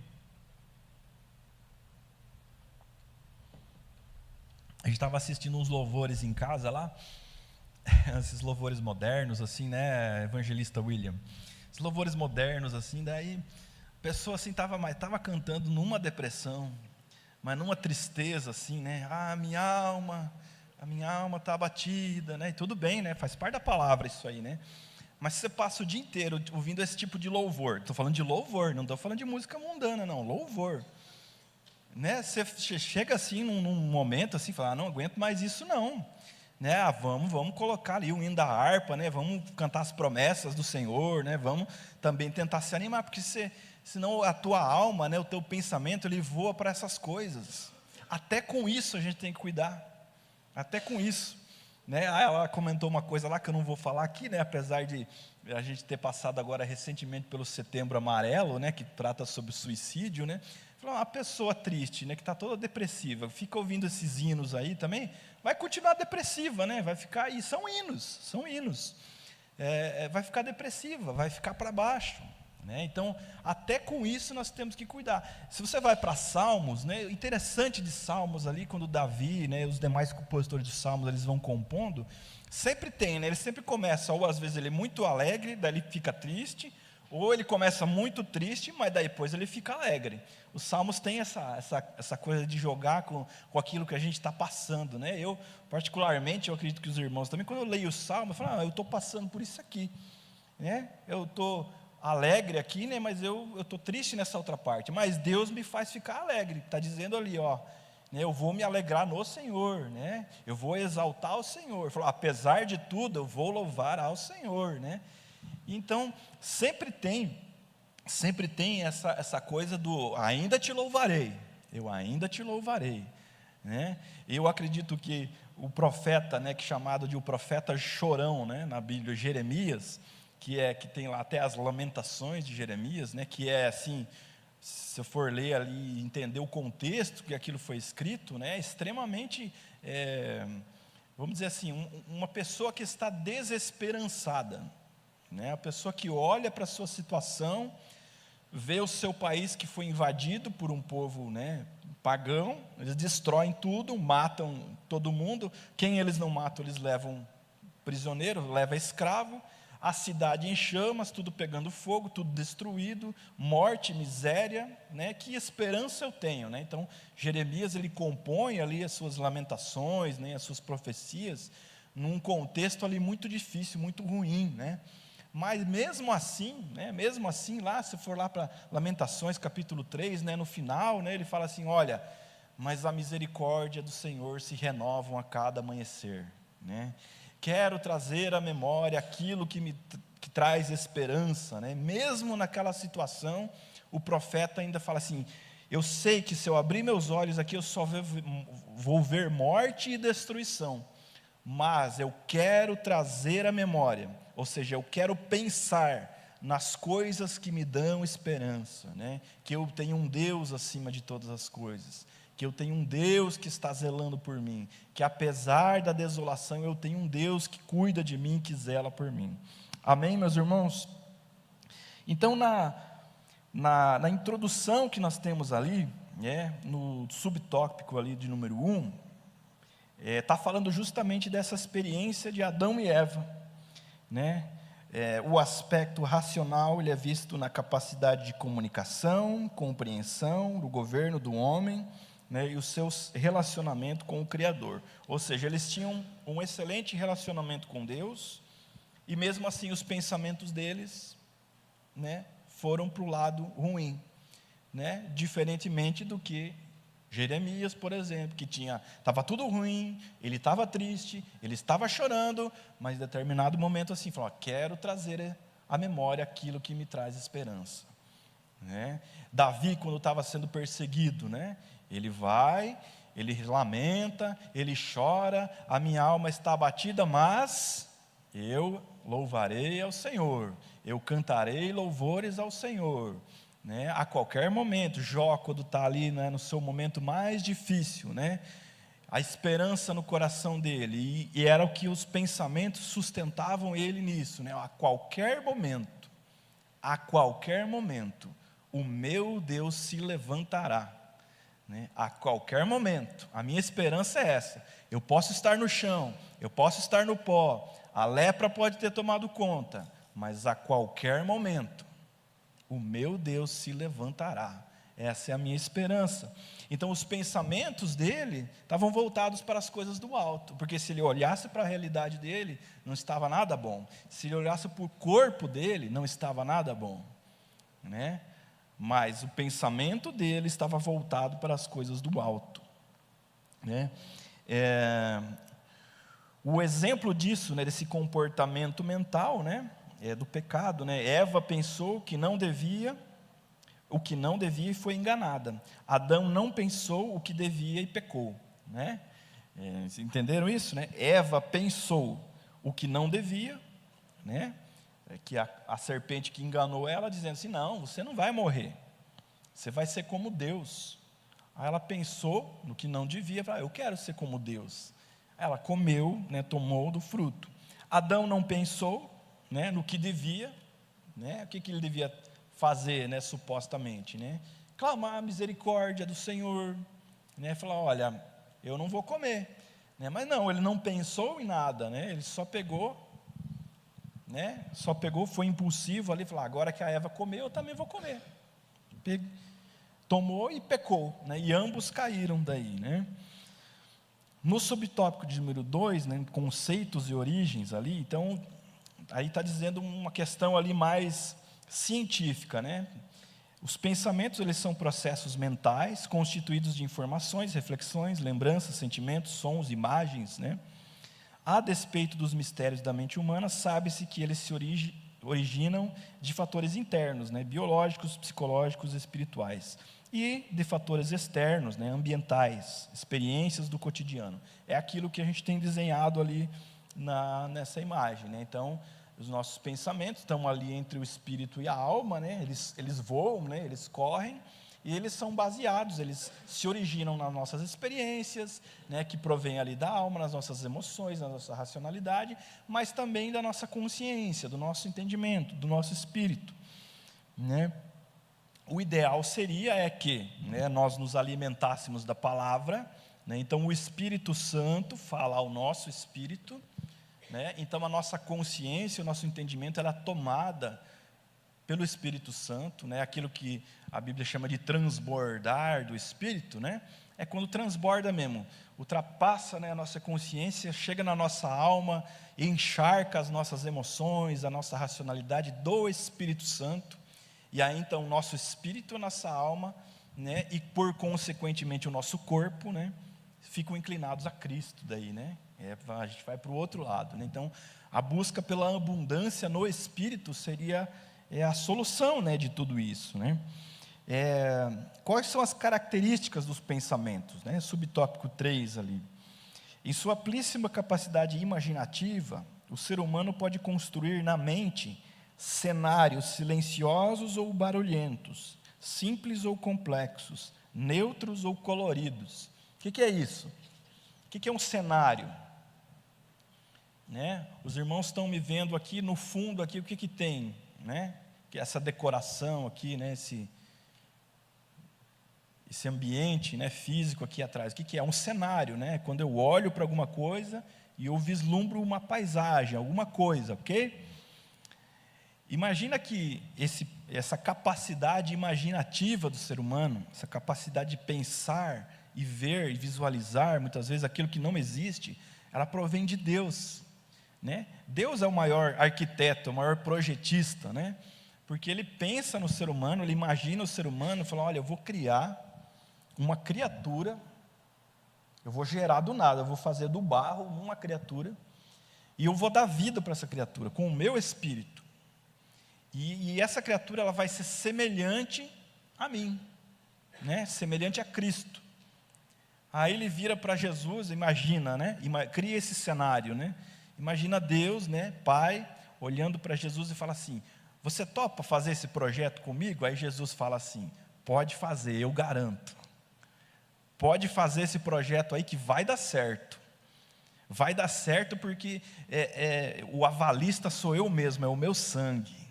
A gente estava assistindo uns louvores em casa lá, esses louvores modernos, assim, né, evangelista William, esses louvores modernos, assim, daí a pessoa assim estava cantando numa depressão, mas numa tristeza, assim, né, a minha alma está abatida, né, e tudo bem, né, faz parte da palavra isso aí, né, mas se você passa o dia inteiro ouvindo esse tipo de louvor, estou falando de louvor, não estou falando de música mundana, não, louvor, né, você chega assim num momento assim, fala, não aguento mais isso não, né, vamos colocar ali o hino da harpa, né, vamos cantar as promessas do Senhor, né, vamos também tentar se animar, porque senão a tua alma, né, o teu pensamento, ele voa para essas coisas, até com isso a gente tem que cuidar, até com isso, né, ela comentou uma coisa lá que eu não vou falar aqui, né, apesar de a gente ter passado agora recentemente pelo Setembro Amarelo, né, que trata sobre suicídio, né, uma pessoa triste, né, que está toda depressiva, fica ouvindo esses hinos aí também, vai continuar depressiva, né, vai ficar, e são hinos, vai ficar depressiva, vai ficar para baixo, né, então, até com isso nós temos que cuidar. Se você vai para Salmos, né, interessante de Salmos ali, quando Davi, né, os demais compositores de Salmos, eles vão compondo, sempre tem, né, ele sempre começa, ou às vezes ele é muito alegre, daí ele fica triste, ou ele começa muito triste, mas daí depois ele fica alegre. Os Salmos têm essa coisa de jogar com aquilo que a gente está passando, né? Eu, particularmente, eu acredito que os irmãos também, quando eu leio o Salmo, eu falo, eu estou passando por isso aqui, né? Eu estou alegre aqui, né? Mas eu estou triste nessa outra parte, mas Deus me faz ficar alegre, está dizendo ali, ó, né? Eu vou me alegrar no Senhor, né? Eu vou exaltar o Senhor, falou, apesar de tudo, eu vou louvar ao Senhor, né? Então, sempre tem essa coisa do ainda te louvarei, eu ainda te louvarei, né? Eu acredito que o profeta, né, que é chamado de o profeta chorão, né, na Bíblia, Jeremias, que tem lá até as lamentações de Jeremias, né, que é assim, se eu for ler ali e entender o contexto que aquilo foi escrito, né, é extremamente vamos dizer assim, uma pessoa que está desesperançada, né? A pessoa que olha para a sua situação, vê o seu país que foi invadido por um povo, né, pagão, eles destroem tudo, matam todo mundo, quem eles não matam, eles levam prisioneiro, levam escravo, a cidade em chamas, tudo pegando fogo, tudo destruído, morte, miséria, né? Que esperança eu tenho, né? Então, Jeremias, ele compõe ali as suas lamentações, né, as suas profecias, num contexto ali muito difícil, muito ruim, né? Mas mesmo assim, né, mesmo assim, lá, se for lá para Lamentações, capítulo 3, né, no final, né, ele fala assim, olha, mas a misericórdia do Senhor se renovam a cada amanhecer, né? Quero trazer à memória aquilo que traz esperança, né? Mesmo naquela situação, o profeta ainda fala assim, eu sei que se eu abrir meus olhos aqui, eu só vou ver morte e destruição, mas eu quero trazer à memória, ou seja, eu quero pensar nas coisas que me dão esperança, né? Que eu tenho um Deus acima de todas as coisas, que eu tenho um Deus que está zelando por mim, que apesar da desolação, eu tenho um Deus que cuida de mim, que zela por mim. Amém, meus irmãos? Então, na introdução que nós temos ali, né, no subtópico ali de número 1, está falando justamente dessa experiência de Adão e Eva, né? O aspecto racional, ele é visto na capacidade de comunicação, compreensão do governo do homem, né, e o seu relacionamento com o Criador. Ou seja, eles tinham um excelente relacionamento com Deus, e mesmo assim os pensamentos deles, né, foram para o lado ruim, né, diferentemente do que Jeremias, por exemplo, que estava tudo ruim, ele estava triste, ele estava chorando, mas em determinado momento assim, falou, quero trazer à memória aquilo que me traz esperança, né? Davi, quando estava sendo perseguido, né, ele vai, ele lamenta, ele chora, a minha alma está abatida, mas eu louvarei ao Senhor, eu cantarei louvores ao Senhor, né? A qualquer momento. Jó, quando está ali, né, no seu momento mais difícil, né, a esperança no coração dele, e era o que os pensamentos sustentavam ele nisso, né? A qualquer momento, o meu Deus se levantará, né? A qualquer momento, a minha esperança é essa. Eu posso estar no chão, eu posso estar no pó, a lepra pode ter tomado conta, mas a qualquer momento o meu Deus se levantará. Essa é a minha esperança. Então os pensamentos dele estavam voltados para as coisas do alto, porque se ele olhasse para a realidade dele, não estava nada bom. Se ele olhasse para o corpo dele, não estava nada bom, né? Mas o pensamento dele estava voltado para as coisas do alto, né? O exemplo disso, né, desse comportamento mental, né, do pecado, né? Eva pensou que não devia, o que não devia e foi enganada. Adão não pensou o que devia e pecou, né? Entenderam isso, né? Eva pensou o que não devia, né? Que a serpente que enganou ela, dizendo assim, não, você não vai morrer, você vai ser como Deus. Aí ela pensou no que não devia, falou, eu quero ser como Deus. Ela comeu, né, tomou do fruto. Adão não pensou, né, no que devia, né, o que ele devia fazer, né, supostamente, né? Clamar a misericórdia do Senhor, né? Falar, olha, eu não vou comer, né? Mas não, ele não pensou em nada, né? Ele só pegou, né? Foi impulsivo ali, falou, agora que a Eva comeu, eu também vou comer. Tomou e pecou, né? E ambos caíram daí, né? No subtópico de número 2, né, conceitos e origens ali, então, aí está dizendo uma questão ali mais científica, né? Os pensamentos, eles são processos mentais, constituídos de informações, reflexões, lembranças, sentimentos, sons, imagens, né? A despeito dos mistérios da mente humana, sabe-se que eles se originam de fatores internos, né, biológicos, psicológicos, espirituais, e de fatores externos, né, ambientais, experiências do cotidiano. É aquilo que a gente tem desenhado ali nessa imagem, né? Então, os nossos pensamentos estão ali entre o espírito e a alma, né? Eles voam, né? Eles correm, e eles são baseados, eles se originam nas nossas experiências, né, que provém ali da alma, nas nossas emoções, na nossa racionalidade, mas também da nossa consciência, do nosso entendimento, do nosso espírito, né? O ideal seria que, né, nós nos alimentássemos da palavra, né, então o Espírito Santo fala ao nosso espírito, né, então a nossa consciência, o nosso entendimento, ela é tomada pelo Espírito Santo, né, aquilo que a Bíblia chama de transbordar do Espírito, né, é quando transborda mesmo, ultrapassa, né, a nossa consciência, chega na nossa alma, encharca as nossas emoções, a nossa racionalidade do Espírito Santo, e aí então o nosso espírito, a nossa alma, né, e por consequentemente o nosso corpo, né, ficam inclinados a Cristo daí, né, a gente vai para o outro lado, né, então a busca pela abundância no Espírito seria a solução, né, de tudo isso, né. Quais são as características dos pensamentos, né? Subtópico 3 ali. Em sua amplíssima capacidade imaginativa, o ser humano pode construir na mente cenários silenciosos ou barulhentos, simples ou complexos, neutros ou coloridos. O que é isso? O que é um cenário? Né? Os irmãos estão me vendo aqui no fundo, aqui, o que tem? Né? Essa decoração aqui, né? Esse ambiente, né, físico aqui atrás. O que é? Um cenário, né? Quando eu olho para alguma coisa e eu vislumbro uma paisagem, alguma coisa, ok? Imagina que essa capacidade imaginativa do ser humano, essa capacidade de pensar e ver e visualizar, muitas vezes aquilo que não existe, ela provém de Deus, né? Deus é o maior arquiteto, o maior projetista, né? Porque Ele pensa no ser humano, Ele imagina o ser humano e fala, olha, eu vou criar uma criatura, eu vou gerar do nada, eu vou fazer do barro uma criatura, e eu vou dar vida para essa criatura, com o meu espírito, e essa criatura ela vai ser semelhante a mim, né? Semelhante a Cristo. Aí ele vira para Jesus, imagina, né? Cria esse cenário, né? Imagina Deus, né? Pai, olhando para Jesus e fala assim, você topa fazer esse projeto comigo? Aí Jesus fala assim, pode fazer, eu garanto. Pode fazer esse projeto aí que vai dar certo. Vai dar certo porque o avalista sou eu mesmo, é o meu sangue.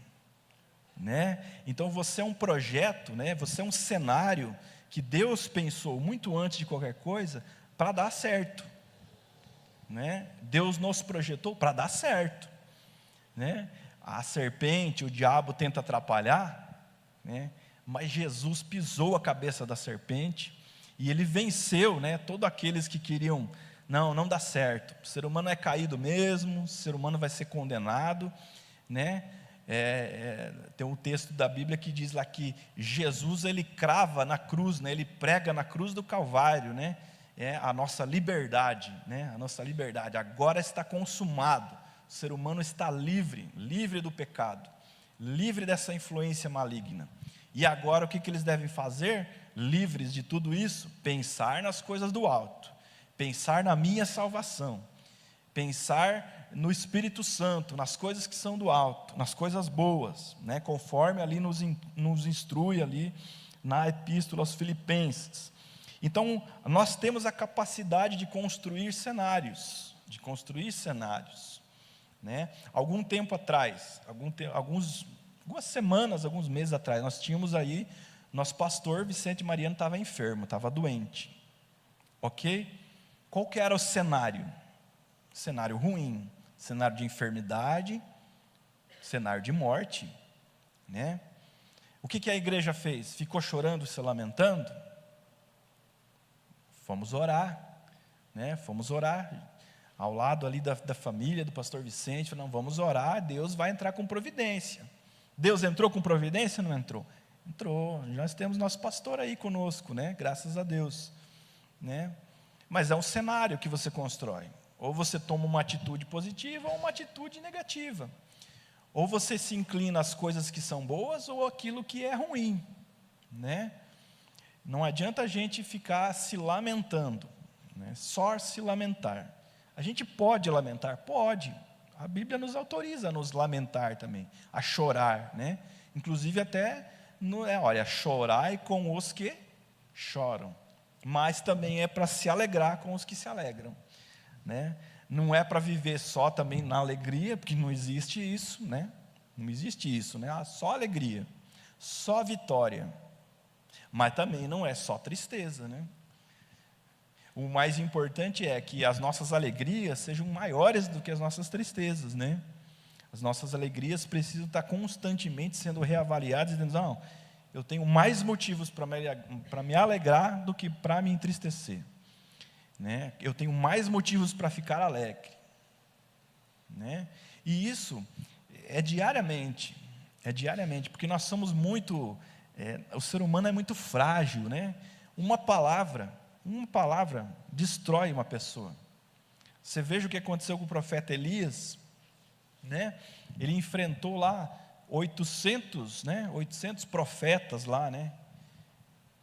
Né? Então você é um projeto, né? Você é um cenário que Deus pensou muito antes de qualquer coisa para dar certo. Né? Deus nos projetou para dar certo. Né? A serpente, o diabo tenta atrapalhar, né? Mas Jesus pisou a cabeça da serpente, e Ele venceu, né, todos aqueles que queriam, não dá certo, o ser humano é caído mesmo, o ser humano vai ser condenado, né? Tem um texto da Bíblia que diz lá que Jesus, Ele crava na cruz, né, Ele prega na cruz do Calvário, né, a nossa liberdade, né, a nossa liberdade, agora está consumado, o ser humano está livre do pecado, livre dessa influência maligna, e agora o que eles devem fazer? Livres de tudo isso, pensar nas coisas do alto, pensar na minha salvação, pensar no Espírito Santo, nas coisas que são do alto, nas coisas boas, né? Conforme ali nos instrui ali na Epístola aos Filipenses. Então, nós temos a capacidade de construir cenários, né? Algum tempo atrás, algumas semanas, alguns meses atrás, nós tínhamos aí, nosso pastor Vicente Mariano estava enfermo, estava doente, ok? Qual que era o cenário? Cenário ruim, cenário de enfermidade, cenário de morte, né? O que a igreja fez? Ficou chorando, se lamentando? Fomos orar, né? Fomos orar, ao lado ali da família do pastor Vicente, falamos, vamos orar, Deus vai entrar com providência. Deus entrou com providência ou não entrou? Entrou, nós temos nosso pastor aí conosco, né? Graças a Deus, né? Mas é um cenário que você constrói, ou você toma uma atitude positiva ou uma atitude negativa, ou você se inclina às coisas que são boas ou aquilo que é ruim, né? Não adianta a gente ficar se lamentando, né? Só se lamentar. A gente pode lamentar? Pode, a Bíblia nos autoriza a nos lamentar também, a chorar, né? Inclusive até não é, olha, chorai com os que choram, mas também é para se alegrar com os que se alegram, né? Não é para viver só também na alegria, porque não existe isso, né? Não existe isso, né? Só alegria, só vitória, mas também não é só tristeza, né? O mais importante é que as nossas alegrias sejam maiores do que as nossas tristezas, né? As nossas alegrias precisam estar constantemente sendo reavaliadas, dizendo, não, eu tenho mais motivos para me alegrar do que para me entristecer, né? Eu tenho mais motivos para ficar alegre, né? E isso é diariamente, porque nós somos muito, o ser humano é muito frágil, né? Uma palavra destrói uma pessoa. Você veja o que aconteceu com o profeta Elias, né? Ele enfrentou lá 800 profetas lá, né?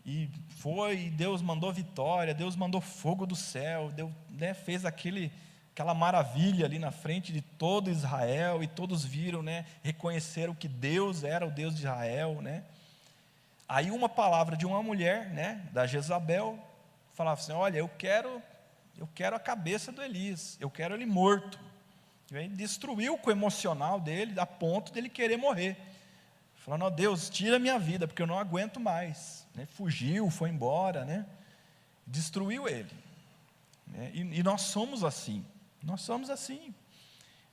E Deus mandou vitória, Deus mandou fogo do céu, Deus, né, fez aquela maravilha ali na frente de todo Israel, e todos viram, né, reconheceram que Deus era o Deus de Israel, né? Aí uma palavra de uma mulher, né, da Jezabel, falava assim, olha, eu quero a cabeça do Elias, eu quero ele morto. E aí destruiu com o emocional dele, a ponto dele querer morrer, falando, ó Deus, tira a minha vida, porque eu não aguento mais, né? Fugiu, foi embora, né? Destruiu ele, né? E nós somos assim,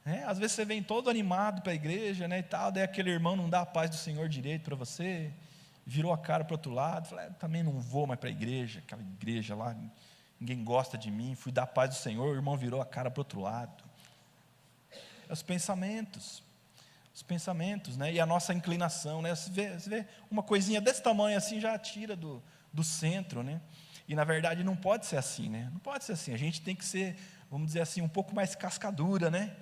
né? Às vezes você vem todo animado para a igreja, né, e tal, daí aquele irmão não dá a paz do Senhor direito para você, virou a cara para o outro lado, fala, também não vou mais para a igreja, aquela igreja lá, ninguém gosta de mim, fui dar a paz do Senhor, o irmão virou a cara para o outro lado. Os pensamentos, né? E a nossa inclinação, né? Você vê uma coisinha desse tamanho assim, já tira do centro, né? E na verdade não pode ser assim, né? Não pode ser assim, a gente tem que ser, vamos dizer assim, um pouco mais cascadura, né?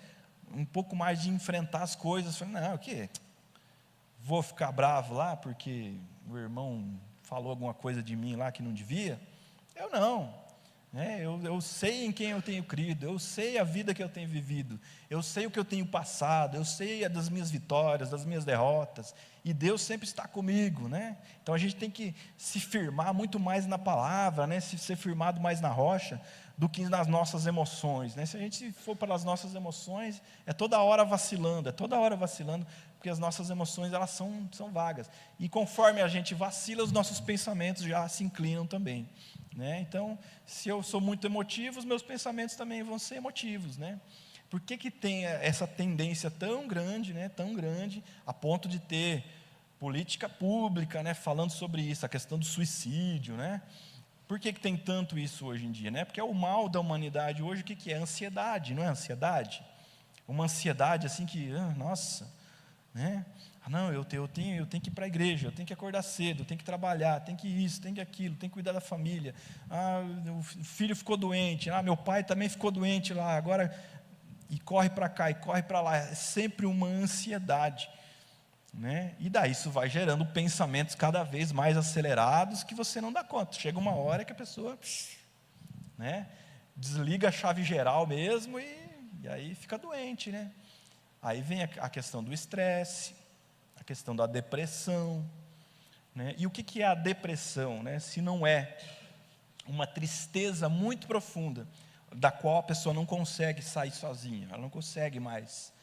Um pouco mais de enfrentar as coisas. Não, o quê? Vou ficar bravo lá porque o irmão falou alguma coisa de mim lá que não devia? Eu não, né? Eu sei em quem eu tenho crido, eu sei a vida que eu tenho vivido, eu sei o que eu tenho passado, eu sei das minhas vitórias, das minhas derrotas, e Deus sempre está comigo, né? Então a gente tem que se firmar muito mais na palavra, né? Ser firmado mais na rocha do que nas nossas emoções, né? Se a gente for para as nossas emoções, é toda hora vacilando, porque as nossas emoções elas são vagas, e conforme a gente vacila, os nossos pensamentos já se inclinam também, né? Então, se eu sou muito emotivo, os meus pensamentos também vão ser emotivos, né? Por que tem essa tendência tão grande, né? Tão grande, a ponto de ter política pública, né? Falando sobre isso, a questão do suicídio, né? Por que tem tanto isso hoje em dia, né? Porque é o mal da humanidade hoje, o que é? Ansiedade, não é ansiedade? Uma ansiedade assim que, nossa, né? Não, eu tenho que ir para a igreja, eu tenho que acordar cedo, eu tenho que trabalhar, tenho que isso, tenho que aquilo, tenho que cuidar da família. O filho ficou doente, meu pai também ficou doente lá, agora, e corre para cá, e corre para lá, é sempre uma ansiedade, né? E daí isso vai gerando pensamentos cada vez mais acelerados que você não dá conta. Chega uma hora que a pessoa, né, desliga a chave geral mesmo e aí fica doente, né? Aí vem a questão do estresse, a questão da depressão, né? E o que é a depressão, né? Se não é uma tristeza muito profunda, da qual a pessoa não consegue sair sozinha, ela não consegue mais,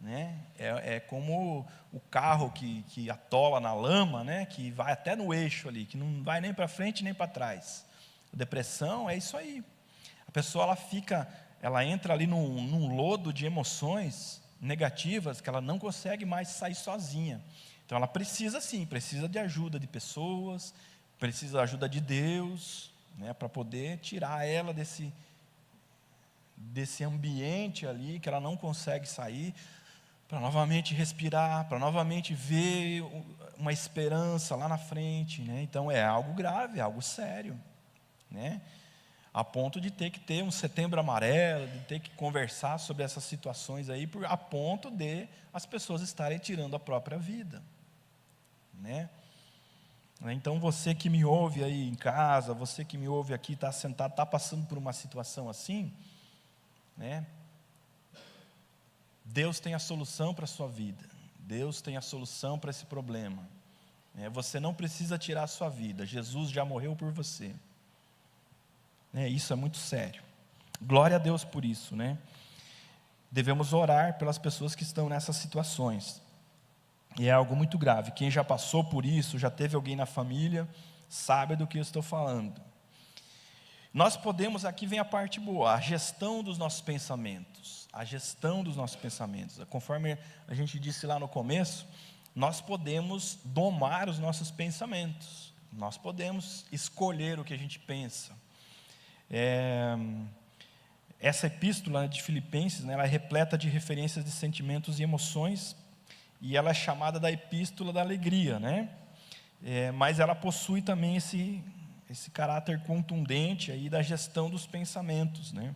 né? É como o carro que atola na lama, né? Que vai até no eixo ali, que não vai nem para frente nem para trás. A depressão é isso aí. A pessoa ela entra ali num lodo de emoções negativas que ela não consegue mais sair sozinha. Então ela precisa de ajuda de pessoas, precisa da ajuda de Deus, né, para poder tirar ela desse ambiente ali que ela não consegue sair, para novamente respirar, para novamente ver uma esperança lá na frente, né? Então é algo grave, é algo sério, né? A ponto de ter que ter um setembro amarelo, de ter que conversar sobre essas situações aí, a ponto de as pessoas estarem tirando a própria vida, né? Então você que me ouve aí em casa, você que me ouve aqui, está sentado, está passando por uma situação assim, né? Deus tem a solução para a sua vida, Deus tem a solução para esse problema, Você não precisa tirar a sua vida, Jesus já morreu por você. Isso é muito sério. Glória a Deus por isso, né? Devemos orar pelas pessoas que estão nessas situações. E é algo muito grave. Quem já passou por isso, já teve alguém na família, sabe do que eu estou falando. Nós podemos, aqui vem a parte boa, a gestão dos nossos pensamentos. A gestão dos nossos pensamentos. Conforme a gente disse lá no começo, nós podemos domar os nossos pensamentos. Nós podemos escolher o que a gente pensa. Essa epístola de Filipenses, ela é repleta de referências de sentimentos e emoções, e ela é chamada da epístola da alegria, né? Mas ela possui também esse caráter contundente aí da gestão dos pensamentos, né?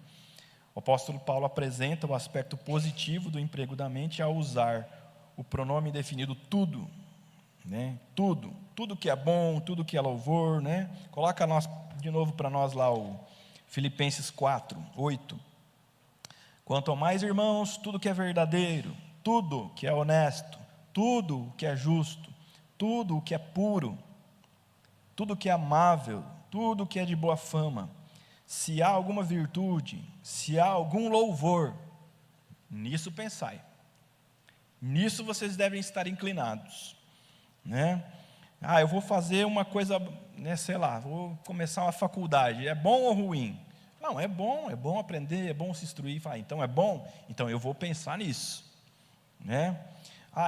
O apóstolo Paulo apresenta o aspecto positivo do emprego da mente ao usar o pronome definido tudo, né? Tudo que é bom, tudo que é louvor, né? Coloca de novo para nós lá o Filipenses 4:8. Quanto ao mais, irmãos, tudo que é verdadeiro, tudo que é honesto, tudo que é justo, tudo que é puro, tudo que é amável, tudo que é de boa fama, se há alguma virtude, se há algum louvor, nisso pensai. Nisso vocês devem estar inclinados, né? Eu vou fazer uma coisa, né, sei lá, vou começar uma faculdade, é bom ou ruim? Não, é bom aprender, é bom se instruir. Então é bom? Então eu vou pensar nisso, né?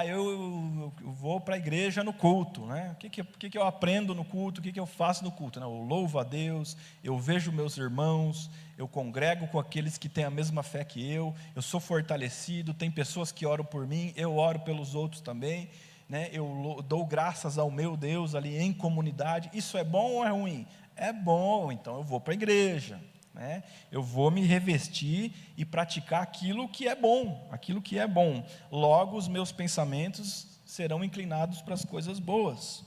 Eu vou para a igreja no culto, né? O que eu aprendo no culto, o que eu faço no culto? Eu louvo a Deus, eu vejo meus irmãos, eu congrego com aqueles que têm a mesma fé que eu sou fortalecido, tem pessoas que oram por mim, eu oro pelos outros também, né? Eu dou graças ao meu Deus ali em comunidade. Isso é bom ou é ruim? É bom, então eu vou para a igreja, né? Eu vou me revestir e praticar aquilo que é bom, logo os meus pensamentos serão inclinados para as coisas boas.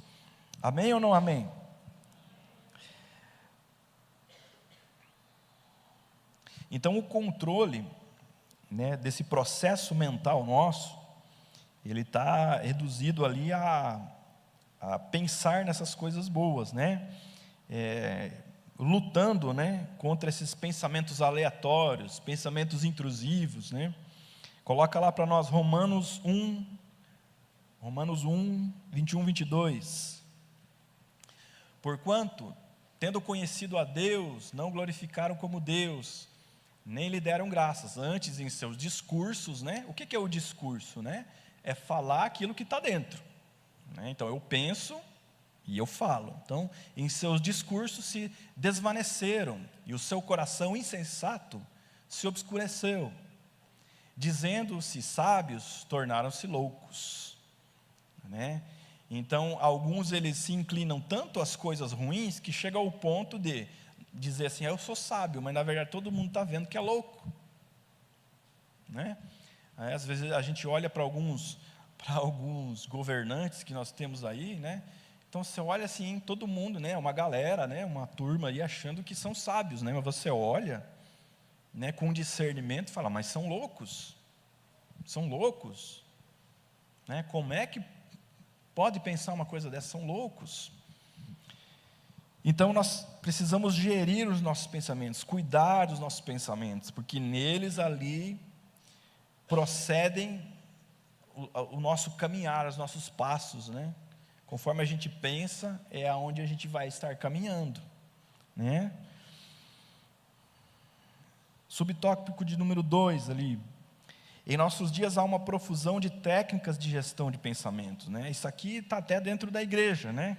Amém ou não amém? Então o controle, né, desse processo mental nosso, ele está reduzido ali a pensar nessas coisas boas, né? Lutando, né, contra esses pensamentos aleatórios, pensamentos intrusivos, né? Coloca lá para nós Romanos 1, 21, 22. Porquanto, tendo conhecido a Deus, não glorificaram como Deus, nem lhe deram graças, antes em seus discursos, né? O que é o discurso, né? É falar aquilo que está dentro, né? Então eu penso e eu falo. Então, em seus discursos se desvaneceram, e o seu coração insensato se obscureceu. Dizendo-se sábios, tornaram-se loucos, né? Então, alguns eles se inclinam tanto às coisas ruins, que chega ao ponto de dizer assim, eu sou sábio, mas na verdade todo mundo está vendo que é louco, né? Às vezes a gente olha para alguns governantes que nós temos aí, né? Então você olha assim, todo mundo, né? Uma galera, né? Uma turma aí achando que são sábios, né? Mas você olha, né, com discernimento e fala, mas são loucos, né? Como é que pode pensar uma coisa dessa? São loucos. Então nós precisamos gerir os nossos pensamentos, cuidar dos nossos pensamentos, porque neles ali procedem o nosso caminhar, os nossos passos, né? Conforme a gente pensa, é aonde a gente vai estar caminhando, né? Subtópico de número 2 ali. Em nossos dias há uma profusão de técnicas de gestão de pensamentos, né? Isso aqui está até dentro da igreja, né?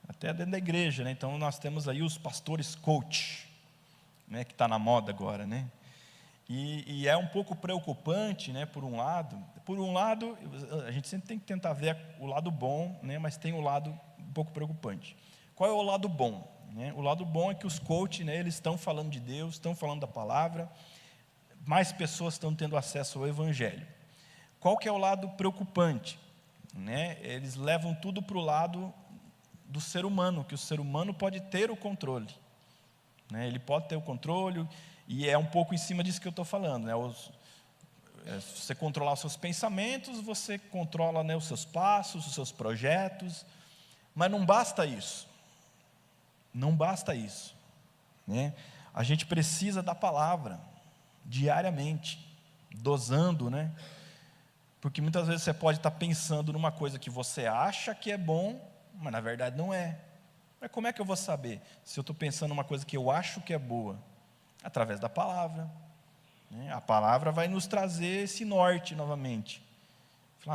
né? Então nós temos aí os pastores coach, né? Que está na moda agora, né? E é um pouco preocupante, né? Por um lado, a gente sempre tem que tentar ver o lado bom, né? Mas tem o lado um pouco preocupante. Qual é o lado bom, né? O lado bom é que os coaches, né, eles estão falando de Deus, estão falando da palavra, mais pessoas estão tendo acesso ao Evangelho. Qual que é o lado preocupante, né? Eles levam tudo para o lado do ser humano, que o ser humano pode ter o controle, né? Ele pode ter o controle, e é um pouco em cima disso que eu estou falando, né? Se você controlar os seus pensamentos, você controla, né, os seus passos, os seus projetos, Mas não basta isso. Não basta isso, né? A gente precisa da palavra diariamente, dosando, né? Porque muitas vezes você pode estar pensando numa coisa que você acha que é bom, mas na verdade não é. Mas como é que eu vou saber se eu estou pensando numa coisa que eu acho que é boa? Através da palavra, né? A palavra vai nos trazer esse norte novamente.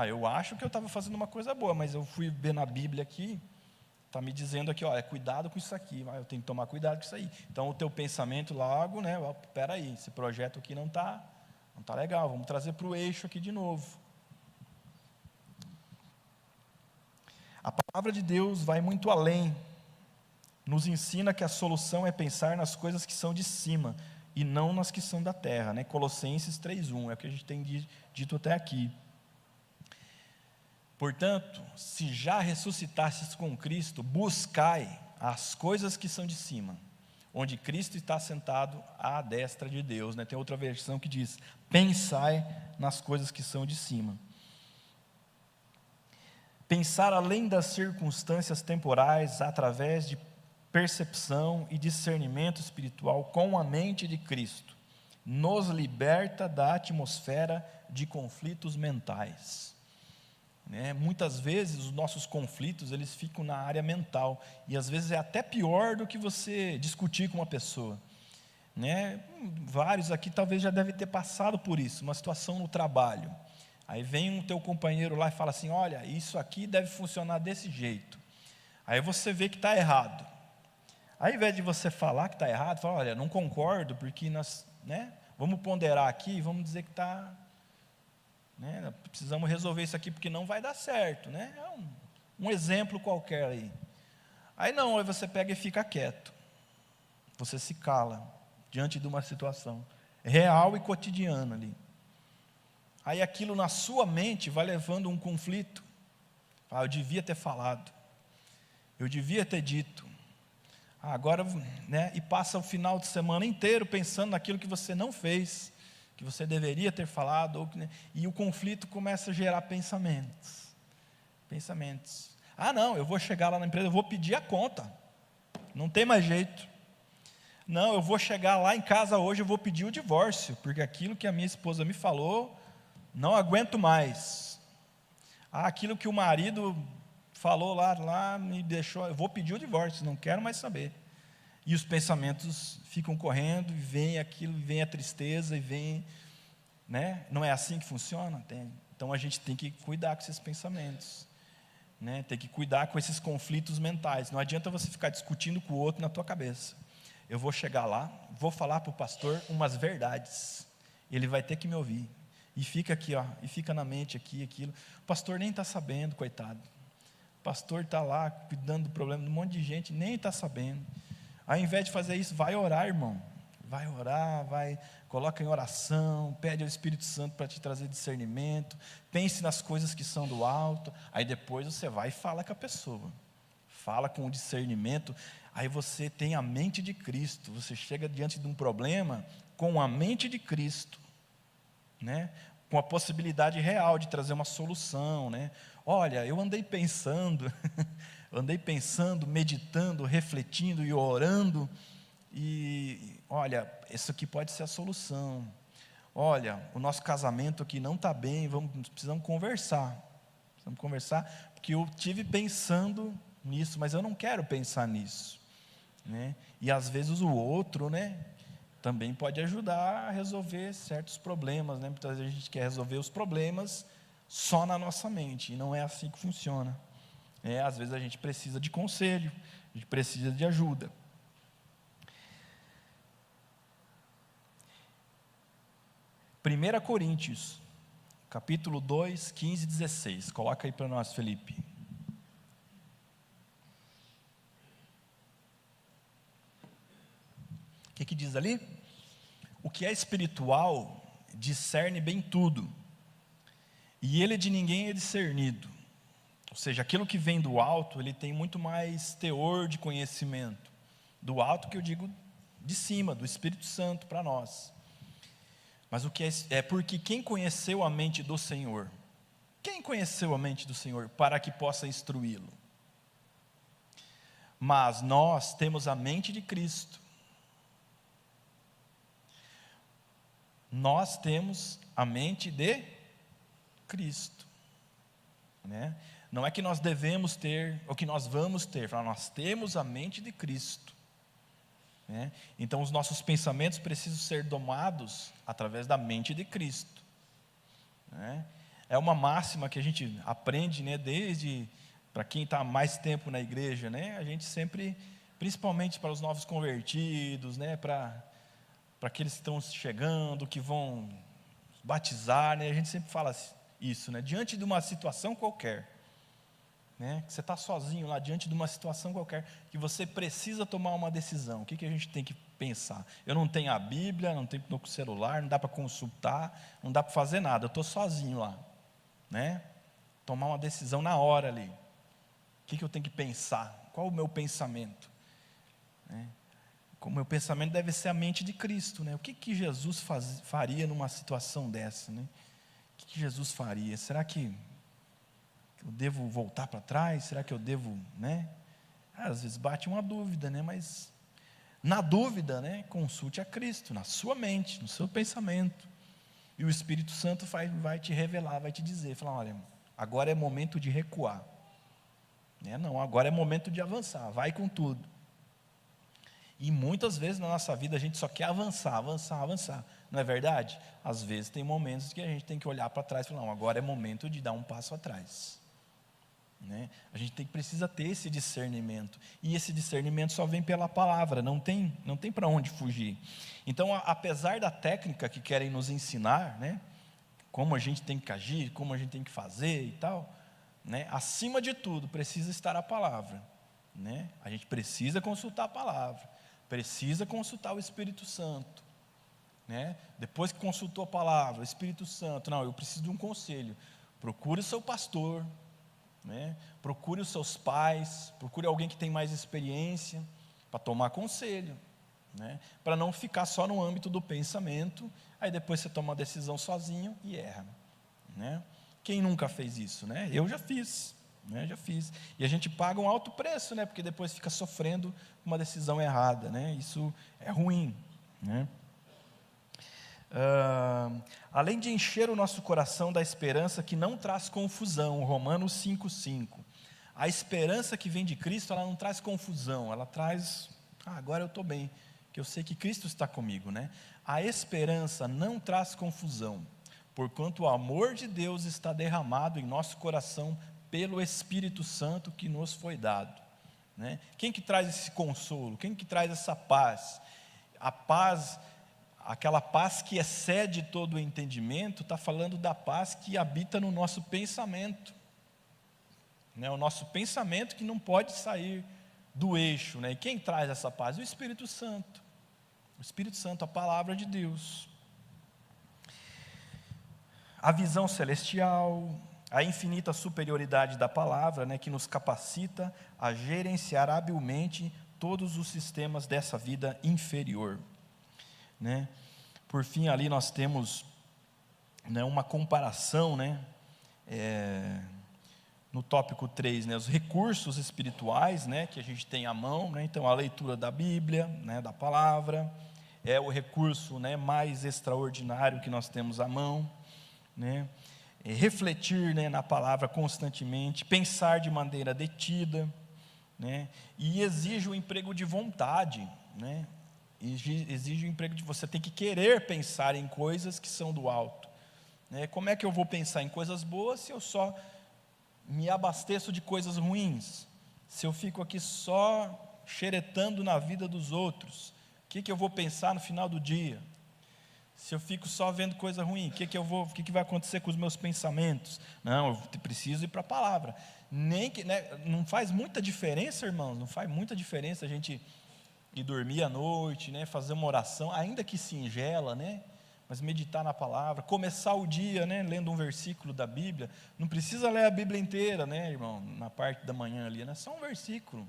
Eu acho que eu estava fazendo uma coisa boa, mas eu fui ver na Bíblia aqui, está me dizendo aqui, olha, cuidado com isso aqui, eu tenho que tomar cuidado com isso aí. Então o teu pensamento logo, né? Espera aí, esse projeto aqui não está legal, vamos trazer para o eixo aqui de novo. A palavra de Deus vai muito além, nos ensina que a solução é pensar nas coisas que são de cima, e não nas que são da terra, né? Colossenses 3:1, é o que a gente tem dito até aqui. Portanto, se já ressuscitastes com Cristo, buscai as coisas que são de cima, onde Cristo está sentado à destra de Deus, né? Tem outra versão que diz, pensai nas coisas que são de cima. Pensar além das circunstâncias temporais, através de percepção e discernimento espiritual com a mente de Cristo, nos liberta da atmosfera de conflitos mentais. Muitas vezes os nossos conflitos eles ficam na área mental, e às vezes é até pior do que você discutir com uma pessoa. Vários aqui talvez já devem ter passado por isso, uma situação no trabalho. Aí vem um teu companheiro lá e fala assim, olha, isso aqui deve funcionar desse jeito. Aí você vê que está errado. Aí, ao invés de você falar que está errado, fala, olha, não concordo, porque nós, vamos ponderar aqui, vamos dizer que está, precisamos resolver isso aqui, porque não vai dar certo, É um exemplo qualquer aí. Aí você pega e fica quieto. Você se cala diante de uma situação real e cotidiana ali. Aí aquilo na sua mente vai levando um conflito. Eu devia ter falado, eu devia ter dito. Agora, e passa o final de semana inteiro pensando naquilo que você não fez, que você deveria ter falado, e o conflito começa a gerar pensamentos. Não, eu vou chegar lá na empresa, eu vou pedir a conta, não tem mais jeito. Não, eu vou chegar lá em casa hoje, eu vou pedir o divórcio, porque aquilo que a minha esposa me falou, não aguento mais. Aquilo que o marido falou lá me deixou, eu vou pedir o divórcio, não quero mais saber. E os pensamentos ficam correndo, e vem aquilo, vem a tristeza, e vem, não é assim que funciona? Então a gente tem que cuidar com esses pensamentos, tem que cuidar com esses conflitos mentais. Não adianta você ficar discutindo com o outro na tua cabeça. Eu vou chegar lá, vou falar para o pastor umas verdades, ele vai ter que me ouvir, e fica aqui, e fica na mente aqui, aquilo. O pastor nem está sabendo, coitado. O pastor está lá cuidando do problema de um monte de gente, nem está sabendo. Ao invés de fazer isso, vai orar, irmão. Vai orar, coloca em oração, pede ao Espírito Santo para te trazer discernimento, pense nas coisas que são do alto, aí depois você vai e fala com a pessoa. Fala com o discernimento, aí você tem a mente de Cristo, você chega diante de um problema com a mente de Cristo, com a possibilidade real de trazer uma solução, Olha, eu andei pensando, meditando, refletindo e orando, e olha, isso aqui pode ser a solução. Olha, o nosso casamento aqui não está bem, precisamos conversar, porque eu tive pensando nisso, mas eu não quero pensar nisso, E às vezes o outro, também pode ajudar a resolver certos problemas, Muitas vezes a gente quer resolver os problemas só na nossa mente, e não é assim que funciona. Às vezes a gente precisa de conselho, a gente precisa de ajuda. Primeira Coríntios, capítulo 2, 15 e 16. Coloca aí para nós, Felipe. O que diz ali? O que é espiritual discerne bem tudo, e ele de ninguém é discernido. Ou seja, aquilo que vem do alto, ele tem muito mais teor de conhecimento. Do alto que eu digo de cima, do Espírito Santo para nós. Mas o que é porque quem conheceu a mente do Senhor? Quem conheceu a mente do Senhor para que possa instruí-lo? Mas nós temos a mente de Cristo. Nós temos a mente de Cristo, né? Não é que nós devemos ter, ou que nós vamos ter, nós temos a mente de Cristo, né? Então os nossos pensamentos precisam ser domados através da mente de Cristo, né? É uma máxima que a gente aprende, né, desde, para quem está mais tempo na igreja, né, a gente sempre, principalmente para os novos convertidos, né, para aqueles que estão chegando, que vão batizar, né, a gente sempre fala isso, né, diante de uma situação qualquer, né, que você está sozinho lá, diante de uma situação qualquer, que você precisa tomar uma decisão, o que a gente tem que pensar? Eu não tenho a Bíblia, não tenho no celular, não dá para consultar, não dá para fazer nada, eu estou sozinho lá, né, tomar uma decisão na hora ali, o que eu tenho que pensar? Qual o meu pensamento? Né? O meu pensamento deve ser a mente de Cristo, né? O que Jesus faria numa situação dessa, né? O que Jesus faria? Será que eu devo voltar para trás? Será que eu devo, né? Às vezes bate uma dúvida, né? Mas na dúvida, né? Consulte a Cristo, na sua mente, no seu pensamento, e o Espírito Santo vai te revelar, vai te dizer, falar, olha, agora é momento de recuar, né? Não, agora é momento de avançar, vai com tudo. E muitas vezes na nossa vida a gente só quer avançar, não é verdade? Às vezes tem momentos que a gente tem que olhar para trás e falar, não, agora é momento de dar um passo atrás, né? A gente precisa ter esse discernimento, e esse discernimento só vem pela palavra, não tem para onde fugir. Então, apesar da técnica que querem nos ensinar, né, como a gente tem que agir, como a gente tem que fazer e tal, né, acima de tudo precisa estar a palavra, né? A gente precisa consultar a palavra, precisa consultar o Espírito Santo, né? Depois que consultou a palavra, o Espírito Santo, não, eu preciso de um conselho, procure o seu pastor, né? Procure os seus pais, procure alguém que tem mais experiência, para tomar conselho, né? Para não ficar só no âmbito do pensamento, aí depois você toma uma decisão sozinho e erra, né? Quem nunca fez isso, né? Eu já fiz, né? Já fiz, e a gente paga um alto preço, né? Porque depois fica sofrendo uma decisão errada, né? Isso é ruim, né? Além de encher o nosso coração da esperança que não traz confusão, Romanos 5,5, a esperança que vem de Cristo, ela não traz confusão, ela traz, agora eu estou bem, que eu sei que Cristo está comigo, né? A esperança não traz confusão, porquanto o amor de Deus está derramado em nosso coração pelo Espírito Santo que nos foi dado, né? Quem que traz esse consolo? Quem que traz essa paz? A paz, aquela paz que excede todo o entendimento, está falando da paz que habita no nosso pensamento, né? O nosso pensamento que não pode sair do eixo, né? E quem traz essa paz? O Espírito Santo, a palavra de Deus. A visão celestial, a infinita superioridade da palavra, né, que nos capacita a gerenciar habilmente todos os sistemas dessa vida inferior, né? Por fim, ali nós temos, né, uma comparação, né, no tópico 3, né, os recursos espirituais, né, que a gente tem à mão, né? Então a leitura da Bíblia, né, da palavra, é o recurso, né, mais extraordinário que nós temos à mão, né? Refletir, né, na palavra constantemente, pensar de maneira detida, né? E exige o emprego de vontade, né? Exige o emprego de você tem que querer pensar em coisas que são do alto, né? Como é que eu vou pensar em coisas boas se eu só me abasteço de coisas ruins? Se eu fico aqui só xeretando na vida dos outros, o que eu vou pensar no final do dia? Se eu fico só vendo coisa ruim, o que vai acontecer com os meus pensamentos? Não, eu preciso ir para a palavra. Nem que, né, não faz muita diferença, irmãos, não faz muita diferença a gente ir dormir à noite, né, fazer uma oração, ainda que singela, né, mas meditar na palavra, começar o dia, né, lendo um versículo da Bíblia. Não precisa ler a Bíblia inteira, né, irmão, na parte da manhã ali, né, só um versículo,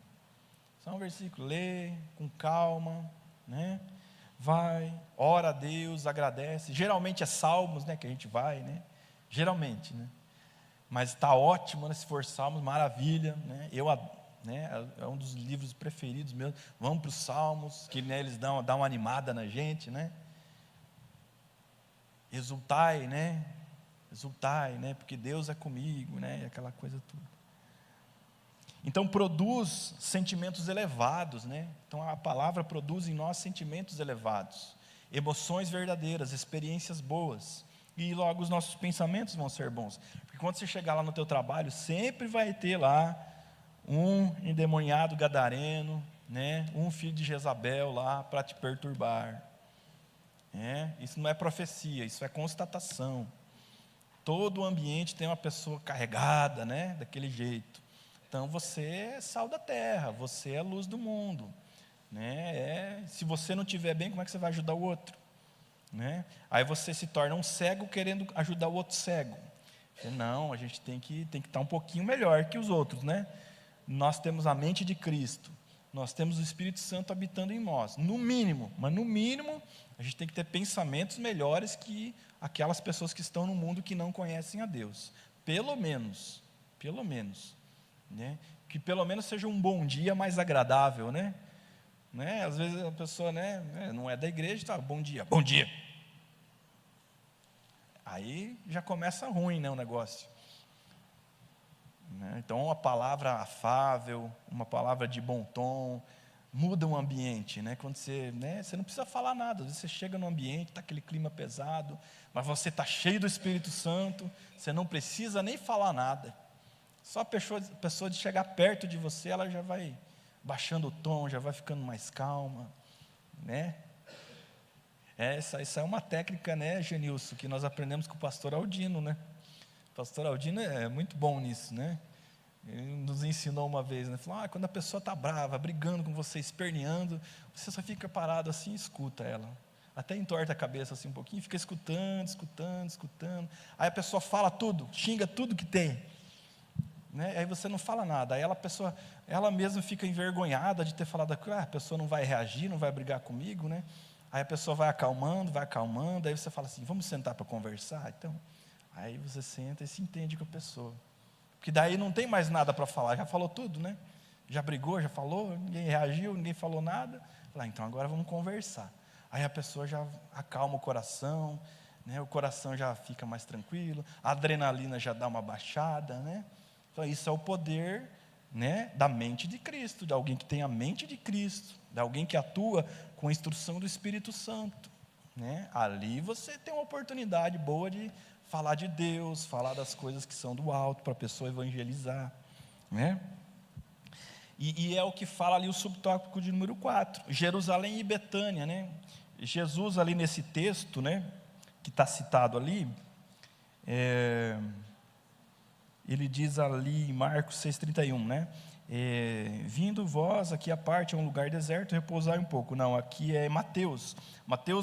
lê com calma, né, vai, ora a Deus, agradece. Geralmente é salmos, né, que a gente vai, né, geralmente, né, mas está ótimo, né, se for salmos, maravilha, né, né? É um dos livros preferidos meus. Vamos para os Salmos, que, né, eles dão uma animada na gente, né? Exultai, né? Exultai, né? Porque Deus é comigo, né? E aquela coisa toda. Então produz sentimentos elevados, né? Então a palavra produz em nós sentimentos elevados, emoções verdadeiras, experiências boas. E logo os nossos pensamentos vão ser bons. Porque quando você chegar lá no teu trabalho, sempre vai ter lá um endemoniado gadareno, né? Um filho de Jezabel lá para te perturbar. Isso não é profecia, isso é constatação. Todo o ambiente tem uma pessoa carregada, né? Daquele jeito. Então você é sal da terra, você é a luz do mundo, né? Se você não estiver bem, como é que você vai ajudar o outro? Né? Aí você se torna um cego querendo ajudar o outro cego. Não, a gente tem que estar um pouquinho melhor que os outros, né? Nós temos a mente de Cristo, nós temos o Espírito Santo habitando em nós, no mínimo, mas no mínimo a gente tem que ter pensamentos melhores que aquelas pessoas que estão no mundo que não conhecem a Deus, pelo menos, né? Que pelo menos seja um bom dia mais agradável, né? Às vezes a pessoa, né, não é da igreja, tá, bom dia. Aí já começa ruim, né, o negócio. Então uma palavra afável, uma palavra de bom tom, muda o ambiente, né? Quando você não precisa falar nada, às vezes você chega no ambiente, está aquele clima pesado, mas você está cheio do Espírito Santo, você não precisa nem falar nada. Só a pessoa de chegar perto de você, ela já vai baixando o tom, já vai ficando mais calma, né? Essa é uma técnica, né, Genilson, que nós aprendemos com o pastor Aldino, né? O pastor Aldino é muito bom nisso, né? Ele nos ensinou uma vez, né? Falou, quando a pessoa está brava, brigando com você, esperneando, você só fica parado assim e escuta ela. Até entorta a cabeça assim um pouquinho, fica escutando. Aí a pessoa fala tudo, xinga tudo que tem. Aí você não fala nada, aí a pessoa, ela mesma fica envergonhada de ter falado aquilo, a pessoa não vai reagir, não vai brigar comigo, né? Aí a pessoa vai acalmando, aí você fala assim, vamos sentar para conversar? Então, aí você senta e se entende com a pessoa, porque daí não tem mais nada para falar, já falou tudo, né? Já brigou, já falou, ninguém reagiu, ninguém falou nada, então agora vamos conversar. Aí a pessoa já acalma o coração, né? O coração já fica mais tranquilo, a adrenalina já dá uma baixada, né? Então isso é o poder, né, da mente de Cristo, de alguém que tem a mente de Cristo, de alguém que atua com a instrução do Espírito Santo, né? Ali você tem uma oportunidade boa de falar de Deus, falar das coisas que são do alto, para a pessoa evangelizar, né? E é o que fala ali o subtópico de número 4, Jerusalém e Betânia, né? Jesus ali nesse texto, né, que está citado ali, ele diz ali em Marcos 6,31, né? Vindo vós aqui à parte, a um lugar deserto, repousai um pouco. Não, aqui é Mateus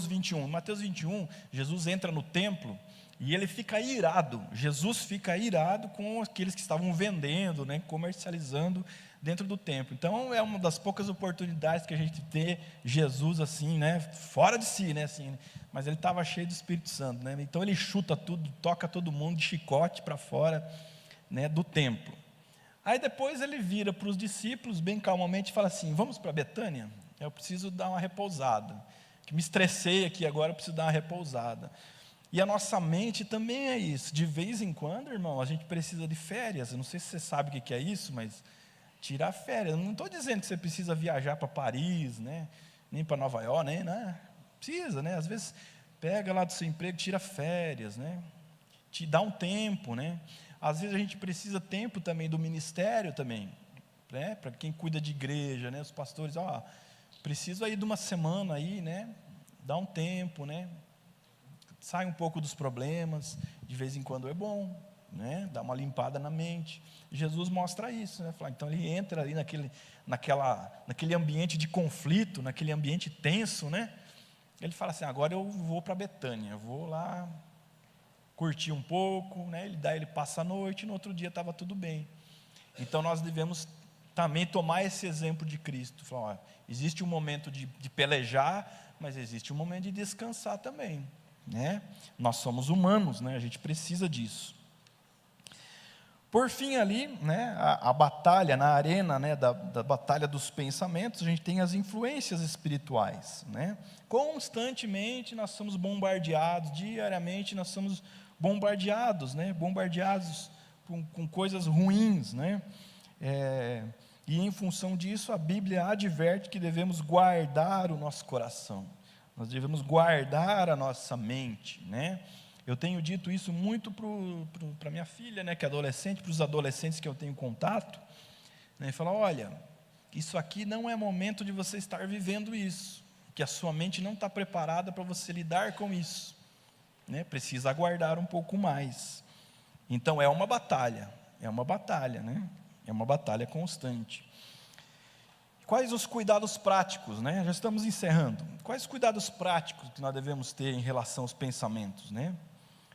21. Mateus 21, Jesus entra no templo e ele fica irado. Jesus fica irado com aqueles que estavam vendendo, né, comercializando dentro do templo. Então é uma das poucas oportunidades que a gente tem Jesus assim, né, fora de si, né, assim. Mas ele estava cheio do Espírito Santo, né? Então ele chuta tudo, toca todo mundo de chicote para fora, né, do templo. Aí depois ele vira para os discípulos bem calmamente e fala assim, vamos para Betânia? Eu preciso dar uma repousada, que me estressei aqui agora, eu preciso dar uma repousada. E a nossa mente também é isso, de vez em quando, irmão, a gente precisa de férias. Eu não sei se você sabe o que é isso, mas tirar férias, eu não estou dizendo que você precisa viajar para Paris, né, nem para Nova York, nem, né? Precisa, né? Às vezes pega lá do seu emprego, tira férias, né? Te dá um tempo, né? Às vezes a gente precisa tempo também do ministério também, né? Para quem cuida de igreja, né? Os pastores, preciso aí de uma semana aí, né? Dá um tempo, né? Sai um pouco dos problemas, de vez em quando é bom, né? Dá uma limpada na mente. Jesus mostra isso, né? Então ele entra ali naquele ambiente de conflito, naquele ambiente tenso, né? Ele fala assim, agora eu vou para Betânia, eu vou lá curtir um pouco, né? Ele passa a noite, e no outro dia estava tudo bem. Então nós devemos também tomar esse exemplo de Cristo. Falar, existe um momento de pelejar, mas existe um momento de descansar também, né? Nós somos humanos, né? A gente precisa disso. Por fim ali, né, a batalha na arena, né, da batalha dos pensamentos, a gente tem as influências espirituais, né? Constantemente nós somos bombardeados, diariamente nós somos bombardeados, né, bombardeados com coisas ruins, né? E em função disso a Bíblia adverte que devemos guardar o nosso coração, nós devemos guardar a nossa mente, né? Eu tenho dito isso muito para minha filha, né, que é adolescente, para os adolescentes que eu tenho contato, né, e falar, olha, isso aqui não é momento de você estar vivendo isso, que a sua mente não está preparada para você lidar com isso, né, precisa aguardar um pouco mais. Então é uma batalha, né, é uma batalha constante. Quais os cuidados práticos, né? Já estamos encerrando. Quais os cuidados práticos que nós devemos ter em relação aos pensamentos, né?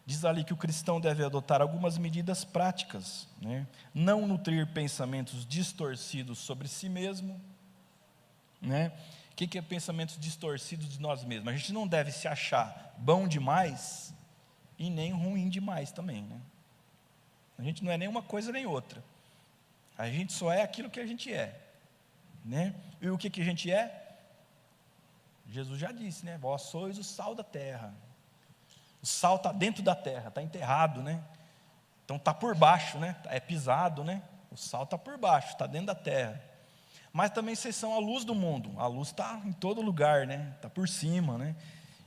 Diz ali que o cristão deve adotar algumas medidas práticas, né? Não nutrir pensamentos distorcidos sobre si mesmo, né? O que é pensamentos distorcidos de nós mesmos? A gente não deve se achar bom demais e nem ruim demais também, né? A gente não é nem uma coisa nem outra. A gente só é aquilo que a gente é, né? E o que a gente é? Jesus já disse, né? Vós sois o sal da terra. O sal está dentro da terra, está enterrado, né? Então está por baixo, né? É pisado, né? O sal está por baixo, está dentro da terra. Mas também vocês são a luz do mundo. A luz está em todo lugar, né? Está por cima, né?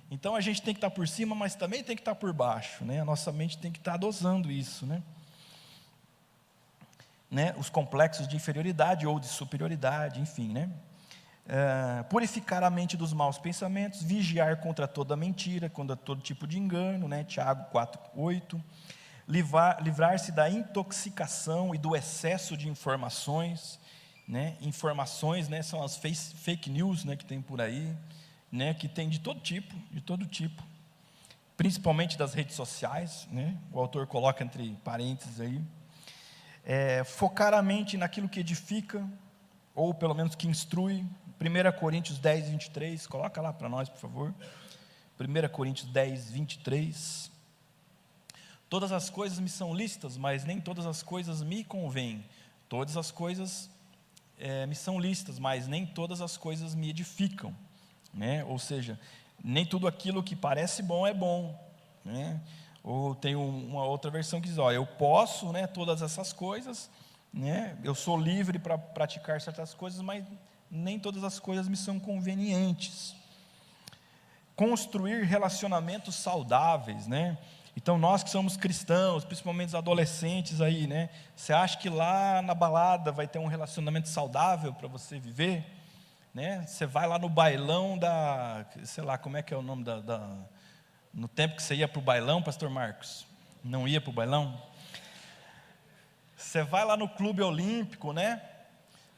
Então a gente tem que estar por cima, mas também tem que estar por baixo, né? A nossa mente tem que estar dosando isso, né? Os complexos de inferioridade ou de superioridade, enfim, né? Purificar a mente dos maus pensamentos, vigiar contra toda mentira, contra todo tipo de engano, né? Tiago 4:8, livrar-se da intoxicação e do excesso de informações, né? Informações, né, são as fake news, né, que tem por aí, né, que tem de todo tipo, principalmente das redes sociais, né? O autor coloca entre parênteses aí. Focar a mente naquilo que edifica, ou pelo menos que instrui. 1 Coríntios 10, 23, coloca lá para nós, por favor. 1 Coríntios 10, 23. Todas as coisas me são lícitas, mas nem todas as coisas me convêm. Todas as coisas me são lícitas, mas nem todas as coisas me edificam, né? Ou seja, nem tudo aquilo que parece bom é bom, né? Ou tem uma outra versão que diz, eu posso, né, todas essas coisas, né? Eu sou livre para praticar certas coisas, mas nem todas as coisas me são convenientes. Construir relacionamentos saudáveis, né? Então nós que somos cristãos, principalmente os adolescentes aí, né? Você acha que lá na balada vai ter um relacionamento saudável para você viver, né? Você vai lá no bailão sei lá, como é que é o nome no tempo que você ia para o bailão, pastor Marcos? Não ia para o bailão? Você vai lá no Clube Olímpico, né?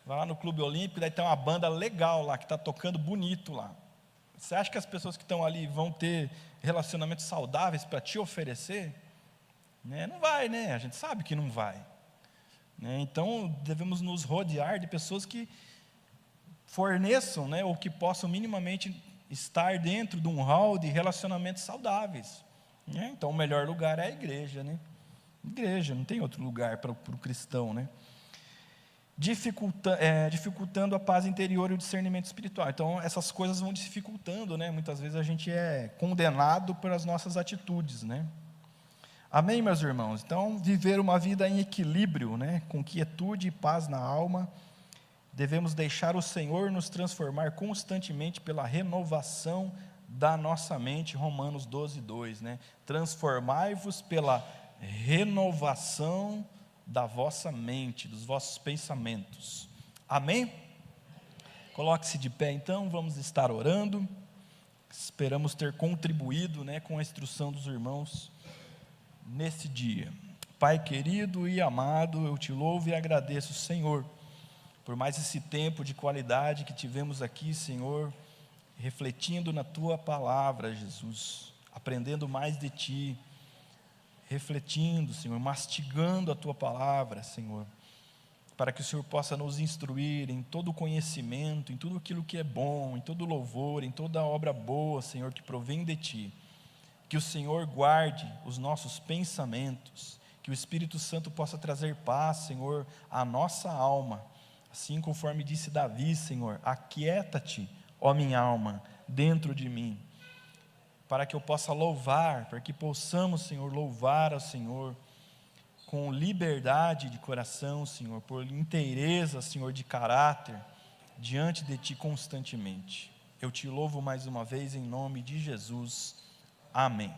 Vai lá no Clube Olímpico, daí tem uma banda legal lá, que está tocando bonito lá. Você acha que as pessoas que estão ali vão ter relacionamentos saudáveis para te oferecer? Né? Não vai, né? A gente sabe que não vai. Né? Então, devemos nos rodear de pessoas que forneçam, né, ou que possam minimamente estar dentro de um hall de relacionamentos saudáveis. Né? Então, o melhor lugar é a igreja, né? Igreja, não tem outro lugar para o cristão, né? Dificultando a paz interior e o discernimento espiritual. Então, essas coisas vão dificultando, né? Muitas vezes a gente é condenado pelas nossas atitudes, né? Amém, meus irmãos? Então, viver uma vida em equilíbrio, né? Com quietude e paz na alma, devemos deixar o Senhor nos transformar constantemente pela renovação da nossa mente, Romanos 12:2, né? Transformai-vos pela renovação da vossa mente, dos vossos pensamentos. Amém? Coloque-se de pé então, vamos estar orando. Esperamos ter contribuído, né, com a instrução dos irmãos nesse dia. Pai querido e amado, eu te louvo e agradeço, Senhor, por mais esse tempo de qualidade que tivemos aqui, Senhor, refletindo na tua palavra, Jesus, aprendendo mais de ti, refletindo, Senhor, mastigando a tua palavra, Senhor, para que o Senhor possa nos instruir em todo o conhecimento, em tudo aquilo que é bom, em todo louvor, em toda obra boa, Senhor, que provém de ti. Que o Senhor guarde os nossos pensamentos, Que o Espírito Santo possa trazer paz, Senhor, à nossa alma. Assim conforme disse Davi, Senhor, aquieta-te, ó minha alma, dentro de mim. Para que eu possa louvar, para que possamos, Senhor, louvar ao Senhor com liberdade de coração, Senhor, por inteireza, Senhor, de caráter, diante de Ti constantemente. Eu Te louvo mais uma vez em nome de Jesus. Amém.